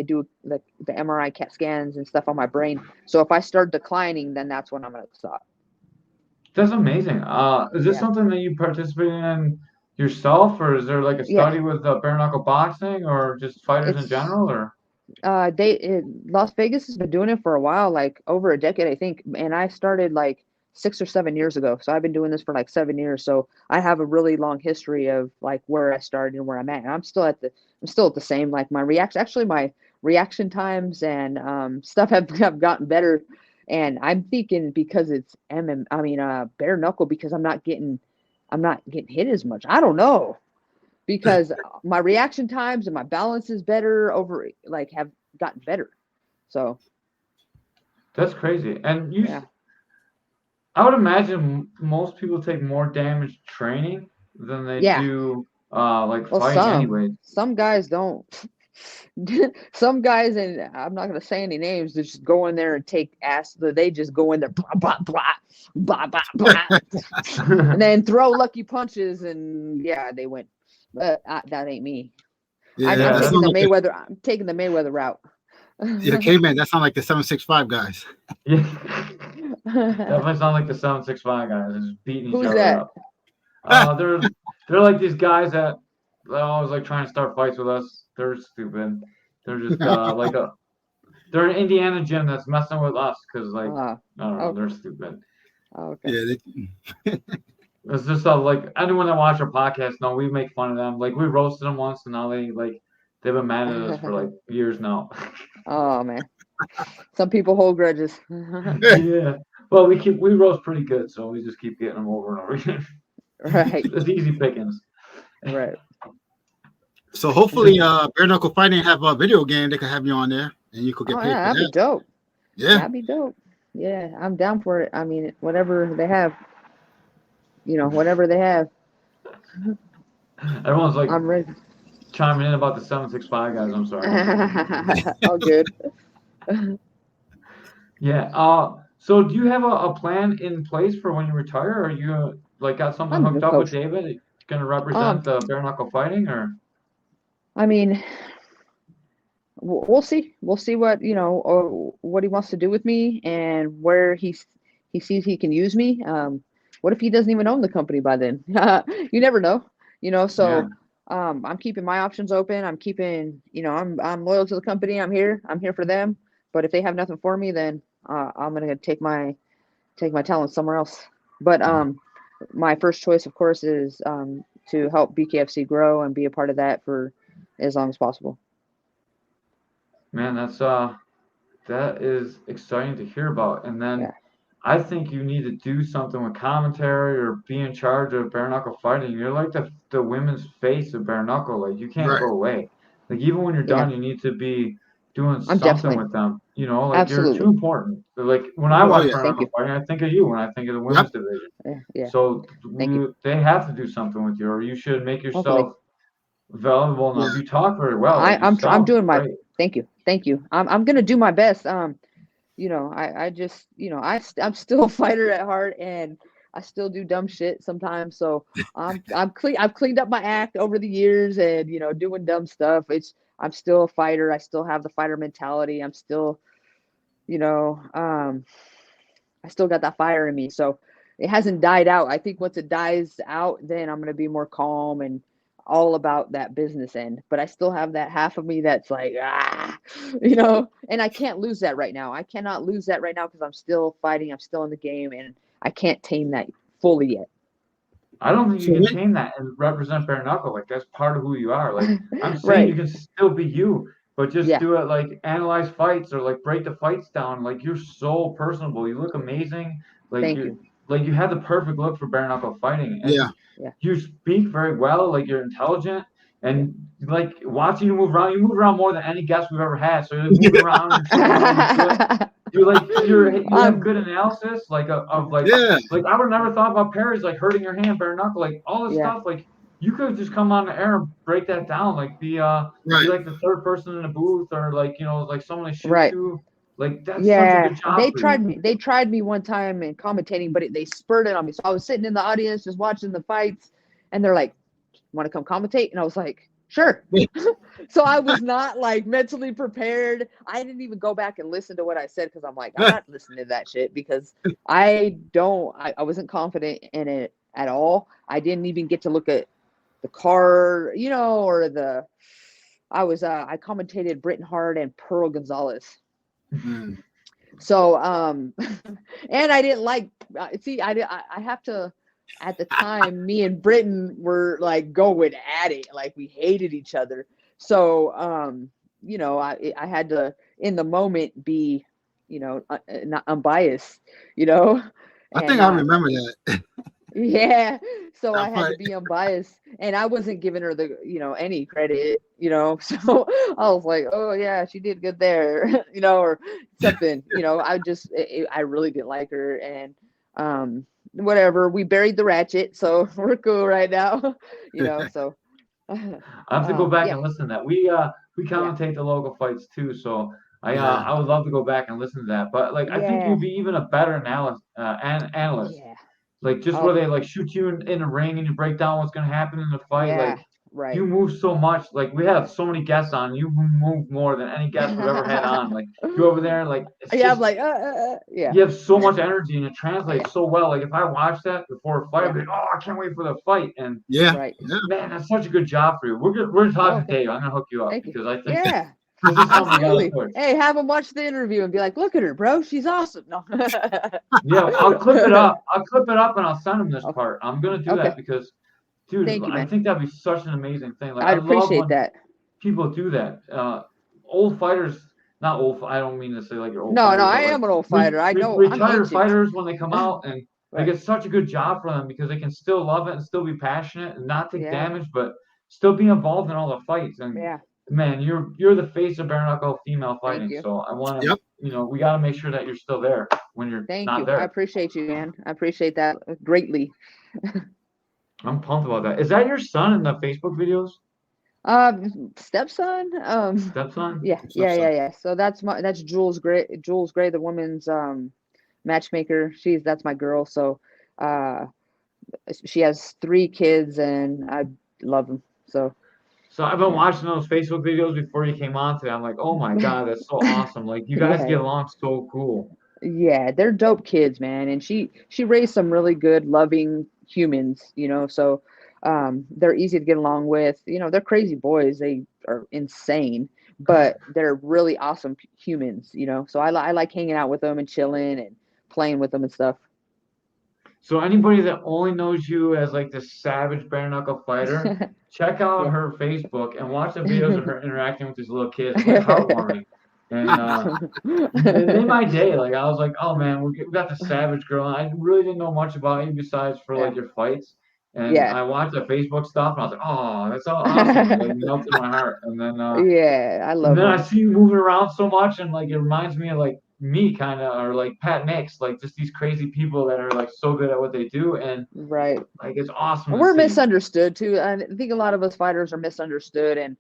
do the MRI CAT scans and stuff on my brain. So if I start declining, then that's when I'm gonna stop. That's amazing. Is this Yeah. something that you participate in yourself, or is there like a Yeah. study with bare knuckle boxing, or just fighters in It's general, or? Las Vegas has been doing it for a while, like over a decade, I think. And I started like 6 or 7 years ago. So I've been doing this for like 7 years. So I have a really long history of like where I started and where I'm at. And I'm still at the same, like my reaction times and stuff have gotten better. And I'm thinking because it's bare knuckle, because I'm not getting hit as much. I don't know, because my reaction times and my balance is better have gotten better. So That's crazy. And yeah. I would imagine most people take more damage training than they Yeah. do like Well, fighting anyway. some guys don't. Some guys, and I'm not gonna say any names, they just go in there and take ass. They just go in there, blah blah blah, blah blah blah, and then throw lucky punches, and yeah, they win. But that ain't me. Yeah, I'm that taking sounds the like Mayweather. I'm taking the Mayweather route. yeah, Caveman. That sounds like the 765 guys. Yeah. Definitely sound like the 765 guys just beating each Who's other that? up. They're like these guys that they're always like trying to start fights with us. They're stupid. They're just they're an Indiana gym that's messing with us because like I don't know, Oh, they're stupid. okay. Yeah, It's just like anyone that watch our podcast know we make fun of them. Like we roasted them once and now they've been mad at us for like years now. Oh man, some people hold grudges. Yeah. Well, we roast pretty good, so we just keep getting them over and over again. Right, It's easy pickings. right. so hopefully, bare knuckle fighting have a video game. They could have you on there, and you could get Oh paid yeah, for that'd be that. dope. Yeah, That'd be dope. Yeah, I'm down for it. I mean, whatever they have, whatever they have, Everyone's like I'm ready. chiming in about the 765 guys. I'm sorry. Oh, good. Yeah. So do you have a plan in place for when you retire? Or you like got something I'm a hooked good up with coach. David? Going to Um, represent the bare knuckle fighting, or? I mean, we'll see. We'll see what what he wants to do with me and where he sees he can use me. What if he doesn't even own the company by then? You never know. Yeah. So I'm keeping my options open. I'm keeping, I'm loyal to the company. I'm here for them. But if they have nothing for me, then I'm gonna take my talent somewhere else. But my first choice, of course, is to help BKFC grow and be a part of that for as long as possible. Man, that is exciting to hear about. And then Yeah. I think you need to do something with commentary or be in charge of bare knuckle fighting. You're like the women's face of bare knuckle. Like you can't right. go away. Like even when you're Yeah. done, you need to be doing I'm something definitely, with them. Like you're too absolutely. important. Like when I Oh watch yeah. bare Thank knuckle you. fighting, I think of you when I think of the Yep. women's division. Yeah. So Thank you. they have to do something with you, or you should make Hopefully. yourself valuable Yeah. enough. You talk very well. Like you I'm sound doing my, great. thank you. I'm going to do my best. I just, I'm still a fighter at heart, and I still do dumb shit sometimes. So I've cleaned up my act over the years, and, doing dumb stuff. I'm still a fighter. I still have the fighter mentality. I'm still, I still got that fire in me. So it hasn't died out. I think once it dies out, then I'm going to be more calm and all about that business end. But I still have that half of me that's like, and I can't lose that right now. I cannot lose that right now because I'm still fighting. I'm still in the game, and I can't tame that fully yet. I don't think So you can when, tame that and represent bare knuckle. Like that's part of who you are. Like I'm saying, you Right. can still be you, but just Yeah. do it like analyze fights or like break the fights down. Like you're so personable. You look amazing. Like Thank you you. like you have the perfect look for bare knuckle fighting, yeah, and Yeah. you speak very well. Like you're intelligent, Yeah. and like watching you move around. You move around more than any guest we've ever had. So you're like, moving around, you're training, you're doing. You have um. good analysis like of yeah, like I would have never thought about parries like hurting your hand, bare knuckle, like all this Yeah. stuff. Like you could just come on the air and break that down, like be right. like the third person in the booth or like like someone to shoot Right. to. Like that's such a good Yeah. job for you. They tried me one time in commentating, but they spurred it on me. So I was sitting in the audience just watching the fights, and they're like, "Want to come commentate?" And I was like, "Sure." Yeah. So I was not like mentally prepared. I didn't even go back and listen to what I said because I'm like, I'm not listening to that shit because I wasn't confident in it at all. I didn't even get to look at the card, or I commentated Britton Hart and Pearl Gonzalez. Mm. So and I didn't like see I have to at the time me and Britton were like going at it, like we hated each other. So I had to in the moment be not unbiased, I and think I not. remember that. Yeah, so I That had to fight. be unbiased, and I wasn't giving her the any credit, So I was like, oh yeah, she did good there, or something, I really didn't like her, and whatever. We buried the ratchet, so we're cool right now, So I have to go back yeah, and listen to that. We yeah, commentate the local fights too, so Yeah, I would love to go back and listen to that. But like I think yeah, you'd be even a better analyst. yeah. Like just where Oh they like shoot you in the ring and you break down what's gonna happen in the fight. yeah, Like you right. move so much. Like we have so many guests on. You move more than any guest we've ever had on. Like you over there, like it's Yeah, I'm just like yeah, you have so much energy and it yeah, translates so well. Like if I watch that before a fight, yeah, I'm like, oh, I can't wait for the fight. And yeah, right. yeah. man, that's such a good job for you. We're Oh, talking Dave. I'm gonna hook you up thank you. because I think Yeah. this is something you gotta look Absolutely. towards. Hey, have them watch the interview and be like, look at her, bro. She's awesome. No. Yeah, I'll clip it up. I'll clip it up and I'll send him this Okay. part. I'm gonna do Okay. that because, dude, Thank you, I man. think that'd be such an amazing thing. Like I I'd love appreciate when that. people do that. Old fighters, not old. I don't mean to say like you're old No, fighters, I but like am an old fighter. I know I'm retired ancient. fighters when they come out and like Right. it's such a good job for them because they can still love it and still be passionate and not take Yeah. damage, but still be involved in all the fights. And Yeah. man, you're the face of bare knuckle female Thank fighting. you. So I want to, Yep. we got to make sure that you're still there when you're Thank not you. I there. appreciate you, man. I appreciate that greatly. I'm pumped about that. Is that your son in the Facebook videos? Stepson. Stepson? Yeah, What's up, yeah, yeah, son? yeah. So that's Jules Gray. Jules Gray, the woman's matchmaker. That's my girl. So uh she has 3 kids and I love them. So So I've been yeah. watching those Facebook videos before you came on today. I'm like, oh my God, that's so awesome. Like you guys Yeah. get along so cool. Yeah, they're dope kids, man. And she raised some really good, loving humans, so they're easy to get along with. They're crazy boys. They are insane, but they're really awesome humans, So I like hanging out with them and chilling and playing with them and stuff. So anybody that only knows you as like this savage bare knuckle fighter, check out Yeah. her Facebook and watch the videos of her interacting with these little kids. It's like heartwarming. And it made my day. Like I was like, oh man, we got the savage girl. And I really didn't know much about you besides for Yeah. like your fights. And Yeah. I watched the Facebook stuff and I was like, oh, that's so awesome. It like melted my heart. Yeah, I And love then I them. see you moving around so much and like it reminds me of like me kind of or like Pat Nix, like just these crazy people that are like so good at what they do. And Right. like it's awesome And to we're see. misunderstood too. I think a lot of us fighters are misunderstood. And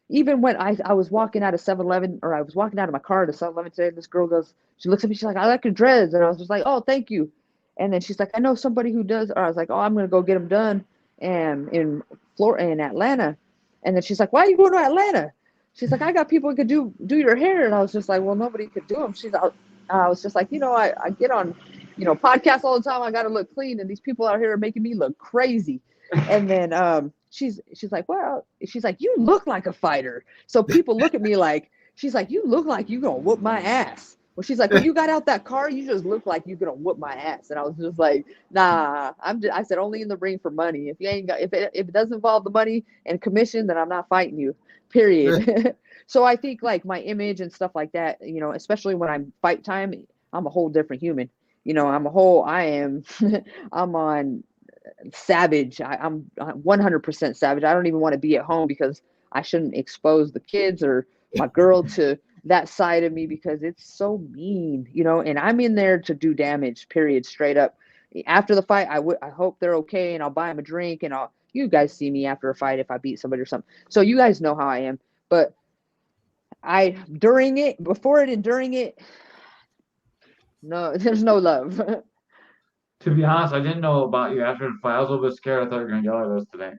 even when I was walking out of 7-Eleven, or I was walking out of my car to 7-Eleven today, this girl goes, she looks at me, she's like, I like your dreads. And I was just like, oh, thank you. And then she's like, I know somebody who does, or I was like, oh, I'm going to go get them done in Florida, in Atlanta. And then she's like, why are you going to Atlanta? She's like, I got people who could do your hair. And I was just like, well, nobody could do them. I was just like, I get on, podcasts all the time. I got to look clean. And these people out here are making me look crazy. And then she's like, well, she's like, you look like a fighter. So people look at me like, she's like, you look like you gonna whoop my ass. Well, she's like, when you got out that car, you just look like you're gonna whoop my ass. And I was just like, nah. I said only in the ring for money. If you ain't got, if it doesn't involve the money and commission, then I'm not fighting you. Period. So I think like my image and stuff like that, you know, especially when I'm fight time, I'm a whole different human. You know, I'm I'm on savage. I'm 100% savage. I don't even want to be at home because I shouldn't expose the kids or my girl to that side of me because it's so mean, you know, and I'm in there to do damage, period, straight up. After the fight, I hope they're okay and I'll buy them a drink and you guys see me after a fight if I beat somebody or something. So you guys know how I am. But before it and during it, no, there's no love. To be honest, I didn't know about you after the fight. I was a little bit scared. I thought you were gonna yell at us today.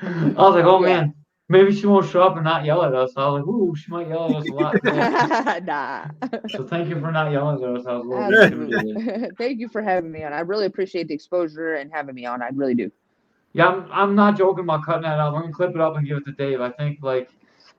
I was like, oh man, maybe she won't show up and not yell at us. I was like, ooh, she might yell at us a lot today. Nah. So thank you for not yelling at us. I was a little bit intimidated. Thank you for having me on. I really appreciate the exposure and having me on. I really do. Yeah, I'm not joking about cutting that out. I'm gonna clip it up and give it to Dave. I think like,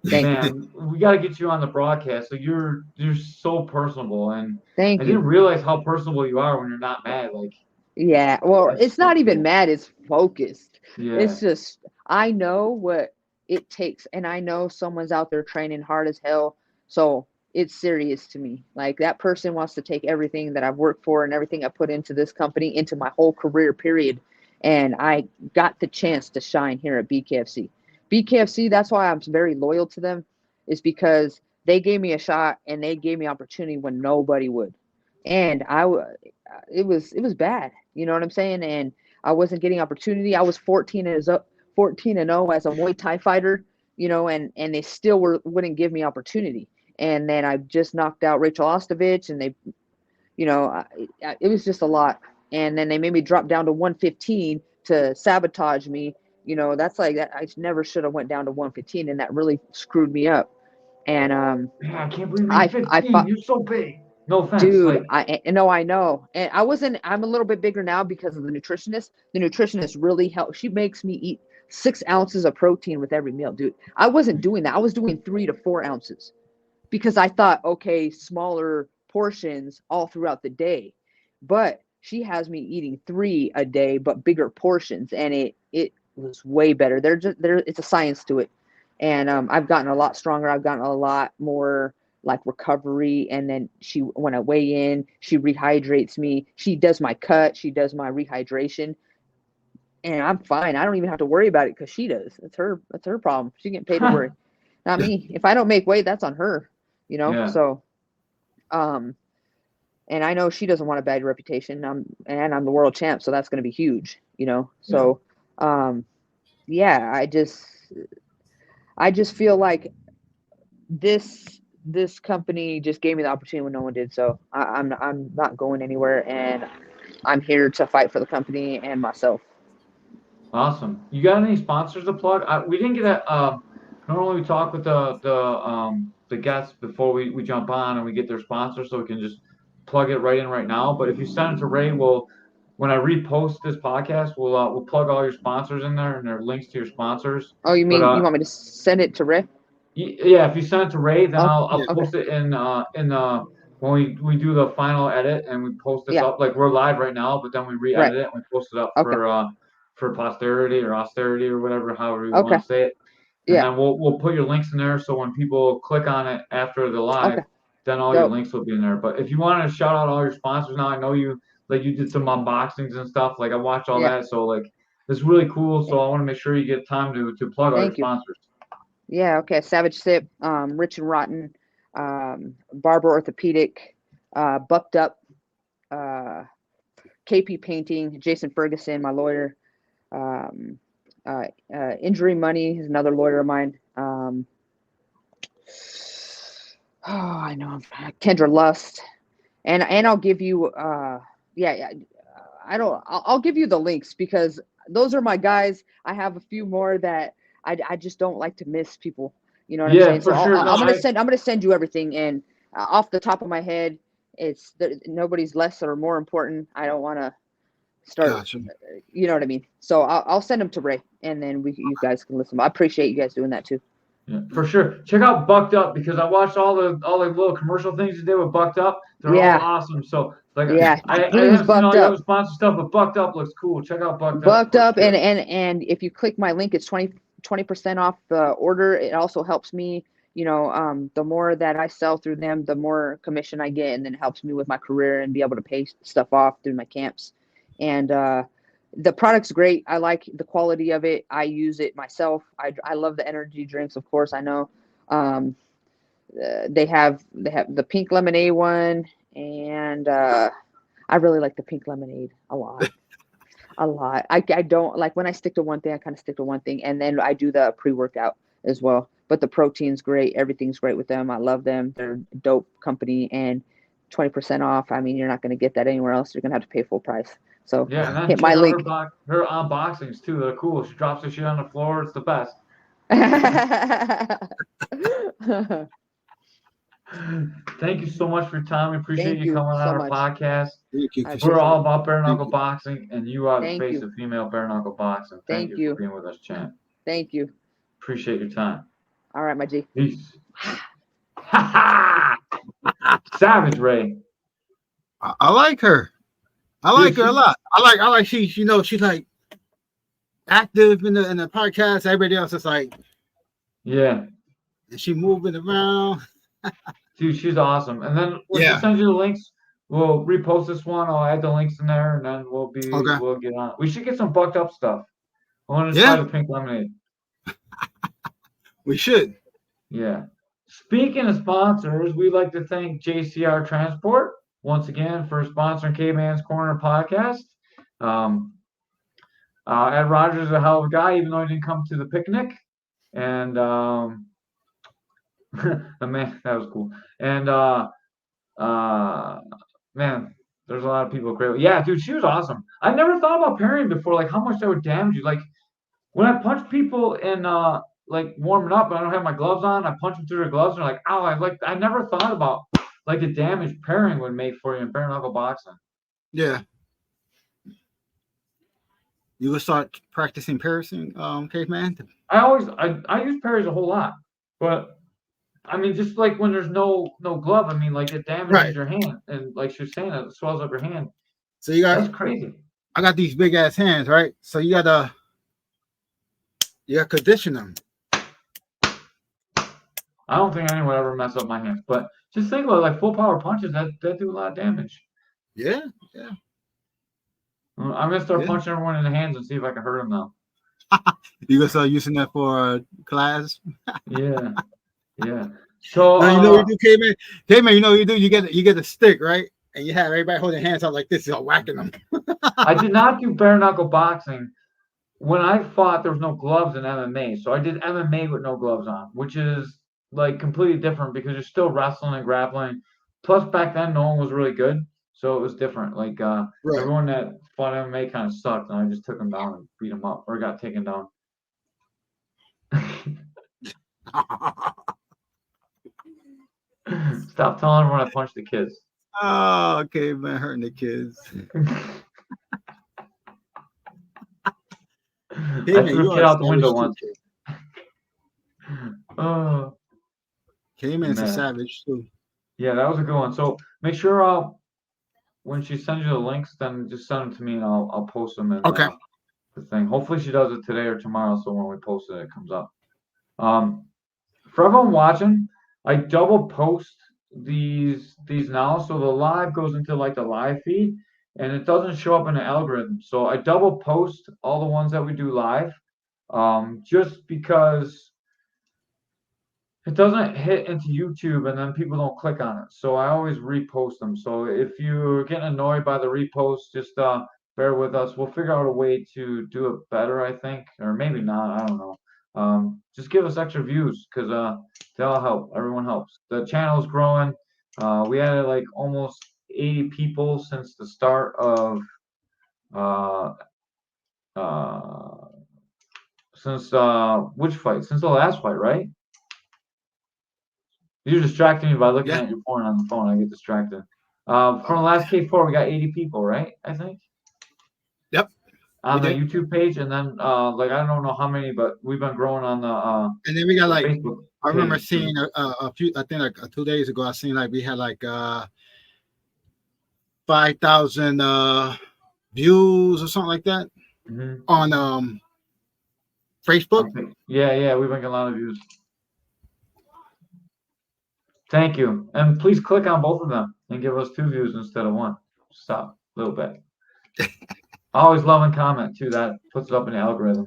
man, we got to get you on the broadcast. So you're so personable, and Thank I you. didn't realize how personable you are when you're not mad. Like, Yeah, well, it's so not even cool. mad, it's focused. Yeah, It's just I know what it takes and I know someone's out there training hard as hell. So it's serious to me. Like that person wants to take everything that I've worked for and everything I put into this company into my whole career period. And I got the chance to shine here at BKFC. BKFC, that's why I'm very loyal to them, is because they gave me a shot and they gave me opportunity when nobody would. And it was bad. You know what I'm saying? And I wasn't getting opportunity. I was 14-0 as a Muay Thai fighter, you know, and they still wouldn't give me opportunity. And then I just knocked out Rachel Ostovich, and they, you know, it was just a lot. And then they made me drop down to 115 to sabotage me. You know, that's like that. I never should have went down to 115, and that really screwed me up. And man, I can't believe I you're I 15. fought. You're so big. No offense, Dude, like, I know. And I'm a little bit bigger now because of the nutritionist. The nutritionist really helped. She makes me eat 6 ounces of protein with every meal, dude. I wasn't doing that. I was doing 3 to 4 ounces because I thought, okay, smaller portions all throughout the day. But she has me eating 3 a day, but bigger portions. And it was way better. It's a science to it. And I've gotten a lot stronger. I've gotten a lot more like recovery. And then when I weigh in, she rehydrates me. She does my cut. She does my rehydration. And I'm fine. I don't even have to worry about it because she does. That's her problem. She's getting paid to worry, not me. If I don't make weight, that's on her, you know? yeah. So, and I know she doesn't want a bad reputation. I'm the world champ. So that's going to be huge, you know? So, yeah, I just feel like this company just gave me the opportunity when no one did. So I'm not going anywhere, and I'm here to fight for the company and myself. Awesome. You got any sponsors to plug? We didn't get a. Normally we talk with the guests before we jump on and we get their sponsors, so we can just plug it right in right now. But if you send it to Ray, when I repost this podcast, we'll plug all your sponsors in there and their links to your sponsors. Oh, you mean you want me to send it to Ray? Yeah, if you send it to Ray, then I'll okay. post it in when we do the final edit and we post this up. Like we're live right now, but then we re-edit it and we post it up for posterity or austerity or whatever, however you want to say it. And then we'll put your links in there, so when people click on it after the live, then all your links will be in there. But if you want to shout out all your sponsors now, I know you did some unboxings and stuff. Like I watched all that, so like it's really cool. So I want to make sure you get time to plug all your sponsors. Yeah, okay. Savage Sip, Rich and Rotten, Barber Orthopedic, Bucked Up, KP Painting, Jason Ferguson, my lawyer, Injury Money is another lawyer of mine. I know, Kendra Lust, and I'll give you, I'll give you the links because those are my guys. I have a few more that I just don't like to miss people. You know what I'm saying? For So sure. I'm gonna send you everything, and off the top of my head, nobody's less or more important. I don't want to start. Gotcha. You know what I mean? So I'll send them to Ray, and then you guys can listen. I appreciate you guys doing that too. Yeah, for sure. Check out Bucked Up because I watched all the little commercial things you did with Bucked Up. They're Yeah. all awesome. So like Yeah, I please, haven't seen all Bucked your Up. other sponsor stuff, but Bucked Up looks cool. Check out Bucked Up. Bucked for Up, sure. and if you click my link, it's 20% off the order. It also helps me, the more that I sell through them, the more commission I get, and then it helps me with my career and be able to pay stuff off through my camps. And the product's great. I like the quality of it. I use it myself. I love the energy drinks, of course. I know they have the pink lemonade one, and I really like the pink lemonade a lot. A lot. I don't like when I stick to one thing, I kind of stick to one thing. And then I do the pre-workout as well. But the protein's great. Everything's great with them. I love them. They're a dope company, and 20% off. I mean, you're not going to get that anywhere else. You're going to have to pay full price. So Yeah, and then hit check my out link. her unboxings too. They're cool. She drops the shit on the floor. It's the best. Thank you so much for your time. We appreciate Thank you you coming on so our much. podcast. Thank you. I We're appreciate all it. about bare Thank knuckle you. boxing, and you are the Thank face you. of female bare knuckle boxing. Thank Thank you you. for being with us, champ. Thank you. Appreciate your time. All right, my G. Peace. Savage Ray. I like her. I like her a lot. I like she's like active in the podcast. Everybody else is like, yeah, and she moving around. dude, she's awesome. And then when she Yeah. sends you the links, we'll repost this one. I'll add the links in there, and then we'll get on. We should get some Bucked Up stuff. I want to try the pink lemonade. We should. Yeah. Speaking of sponsors, we'd like to thank JCR Transport once again for sponsoring Caveman's Corner podcast. Ed Rogers is a hell of a guy, even though he didn't come to the picnic. And the man, that was cool. And man, there's a lot of people great. Yeah, dude, she was awesome. I never thought about parrying before, like how much that would damage you. Like when I punch people in like warming up and I don't have my gloves on, I punch them through their gloves and they're like, ow, I never thought about like the damage parrying would make for you in bare knuckle boxing. Yeah. You will start practicing parrying, Caveman? I use parries a whole lot. But I mean just like when there's no glove, I mean like it damages your hand and like she was saying it swells up your hand. So you got that's crazy. I got these big ass hands, right? So you gotta condition them. I don't think anyone ever mess up my hands, but just think about it, like full power punches that do a lot of damage. Yeah. I'm gonna start punching everyone in the hands and see if I can hurt them now. You gonna start using that for class? Yeah. So now, you know what you do, Caveman? Caveman, you know what you do? You get a stick, right? And you have everybody holding hands out like this, you're whacking them. I did not do bare knuckle boxing. When I fought, there was no gloves in MMA. So I did MMA with no gloves on, which is like completely different because you're still wrestling and grappling. Plus, back then, no one was really good. So it was different. Like everyone that fought MMA kind of sucked, and I just took them down and beat them up or got taken down. Stop telling everyone I punched the kids. Oh, okay, man, hurting the kids. I threw a kid out the window once. Oh, Caveman's a savage too. Yeah, that was a good one. So make sure when she sends you the links, then just send them to me and I'll post them in the thing. Hopefully she does it today or tomorrow, so when we post it, it comes up. For everyone watching, I double post these now, so the live goes into like the live feed, and it doesn't show up in the algorithm. So I double post all the ones that we do live, just because it doesn't hit into YouTube and then people don't click on it. So I always repost them. So if you're getting annoyed by the repost, just bear with us. We'll figure out a way to do it better, I think, or maybe not. I don't know. Just give us extra views because they all help. Everyone helps. The channel is growing. We added like almost 80 people since the start of which fight? Since the last fight, right? You're distracting me by looking at your phone on the phone. I get distracted. From the last K4, we got 80 people, right? I think. Yep. on We the did? YouTube page, and then like I don't know how many, but we've been growing on And then we got the like, Facebook I remember page. seeing a few, I think like 2 days ago, I seen like we had like 5,000 views or something like that Mhm. on Facebook. Yeah, we've been getting a lot of views. Thank you. And please click on both of them and give us 2 views instead of 1. Stop a little bit. Always love and comment too. That puts it up in the algorithm.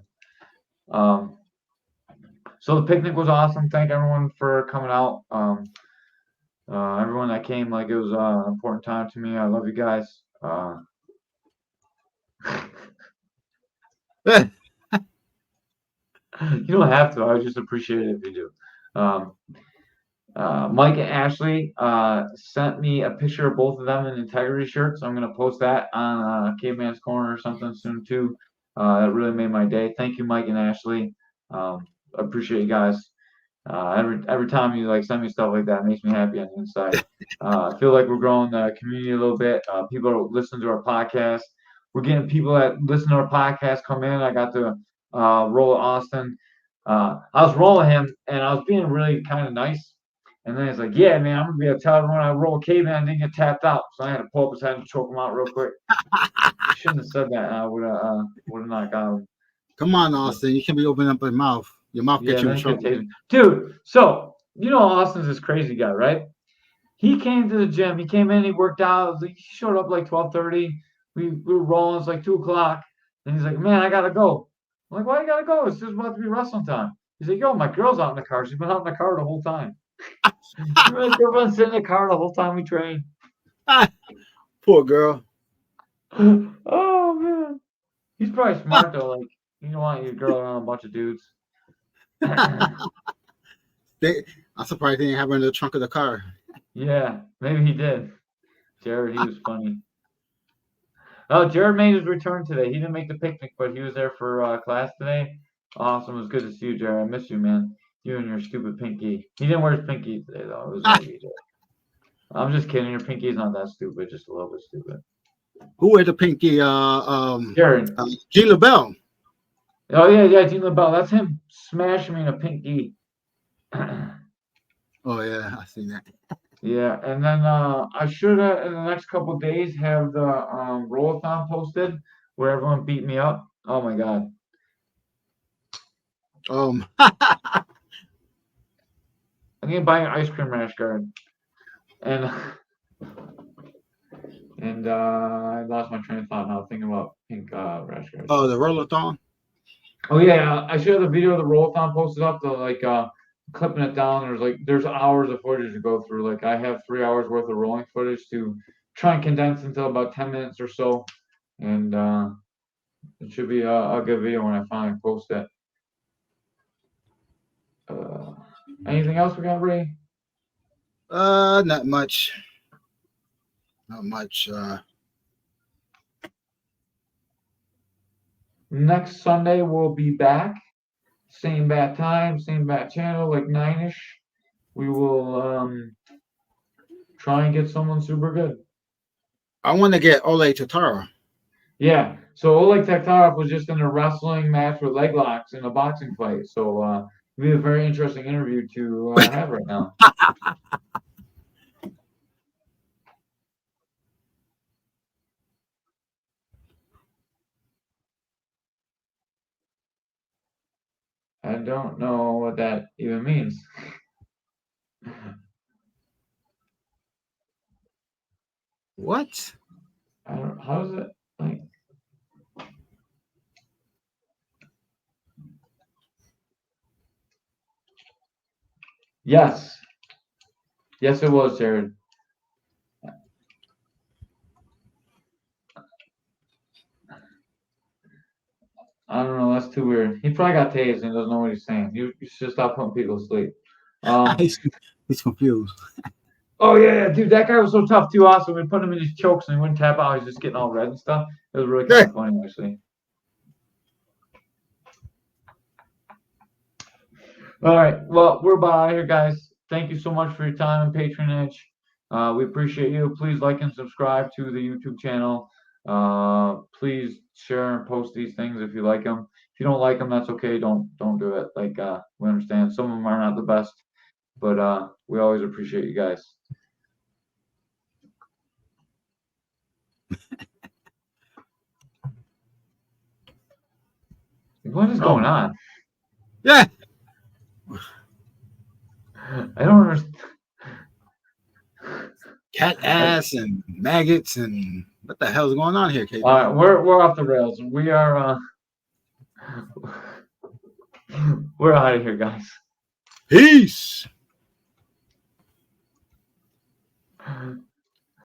So the picnic was awesome. Thank everyone for coming out. Everyone that came, like it was an important time to me. I love you guys. You don't have to. I would just appreciate it if you do. Mike and Ashley sent me a picture of both of them in integrity shirts. I'm gonna post that on Caveman's Corner or something soon too. That really made my day. Thank you, Mike and Ashley. I appreciate you guys. Every time you like send me stuff like that, it makes me happy on the inside. I feel like we're growing the community a little bit. People are listening to our podcast. We're getting people that listen to our podcast come in. I got to roll with Austin. I was rolling him, and I was being really kind of nice. And then he's like, "Yeah, man, I'm gonna be able to tell everyone I roll Caveman and didn't get tapped out." So I had to pull up his head and choke him out real quick. Shouldn't have said that. I would have not got him. Come on, Austin. You can't be opening up your mouth. Your mouth Yeah, gets you in then get trouble. tasered. Dude, so you know Austin's this crazy guy, right? He came to the gym. He came in. He worked out. He showed up like 12:30. We were rolling. It's like 2 o'clock, and he's like, "Man, I gotta go." I'm like, "Why you gotta go? It's just about to be wrestling time." He's like, "Yo, my girl's out in the car. She's been out in the car the whole time. My girlfriend's sitting in the car the whole time we train." Poor girl. Oh man, he's probably smart though. Like, you don't want your girl around a bunch of dudes. I'm surprised they didn't have her in the trunk of the car. Yeah, maybe he did. Jared, he was funny. Oh, Jared made his return today. He didn't make the picnic, but he was there for class today. Awesome. It was good to see you, Jared. I miss you, man. You and your stupid pinky. He didn't wear his pinky today, though. It was ugly. I'm just kidding. Your pinky's not that stupid, just a little bit stupid. Who wear the pinky? Jared. G. LaBelle. Oh, yeah, Gene LaBelle. That's him smashing me in a pinky. Oh, yeah. I seen that. Yeah, and then I should in the next couple days have the roll-a-thon posted where everyone beat me up. Oh my god. I'm gonna buy an ice cream rash guard. And I lost my train of thought now thinking about pink rash guards. Oh, the roll-a-thon? Oh yeah, I should have the video of the roll-a-thon posted up, the like clipping it down. There's hours of footage to go through. Like I have 3 hours worth of rolling footage to try and condense into about 10 minutes or so. And it should be a good video when I finally post it. Anything else we got, Ray? Not much. Not much. Next Sunday we'll be back. Same bat time, same bat channel, like 9-ish. We will try and get someone super good. I want to get Ole Tatara. Yeah. So Oleg Taktarov was just in a wrestling match with leg locks in a boxing fight. So it'll be a very interesting interview to have right now. I don't know what that even means. What? I don't. How is it like? Yes. Yes, it was, Jared. I don't know. That's too weird. He probably got tased and doesn't know what he's saying. You should stop putting people to sleep. He's confused. Oh yeah, dude, that guy was so tough too. Also, we put him in these chokes and he wouldn't tap out. He's just getting all red and stuff. It was really kind of funny, actually. All right, well, we're about out here, guys. Thank you so much for your time and patronage. We appreciate you. Please like and subscribe to the YouTube channel. Please share and post these things if you like them. If you don't like them, that's okay. Don't do it. Like we understand some of them are not the best, but we always appreciate you guys. What is going on? Yeah. I don't understand. Cat ass and maggots and what the hell's going on here, Caveman? All right, we're off the rails. We are we're out of here, guys. Peace.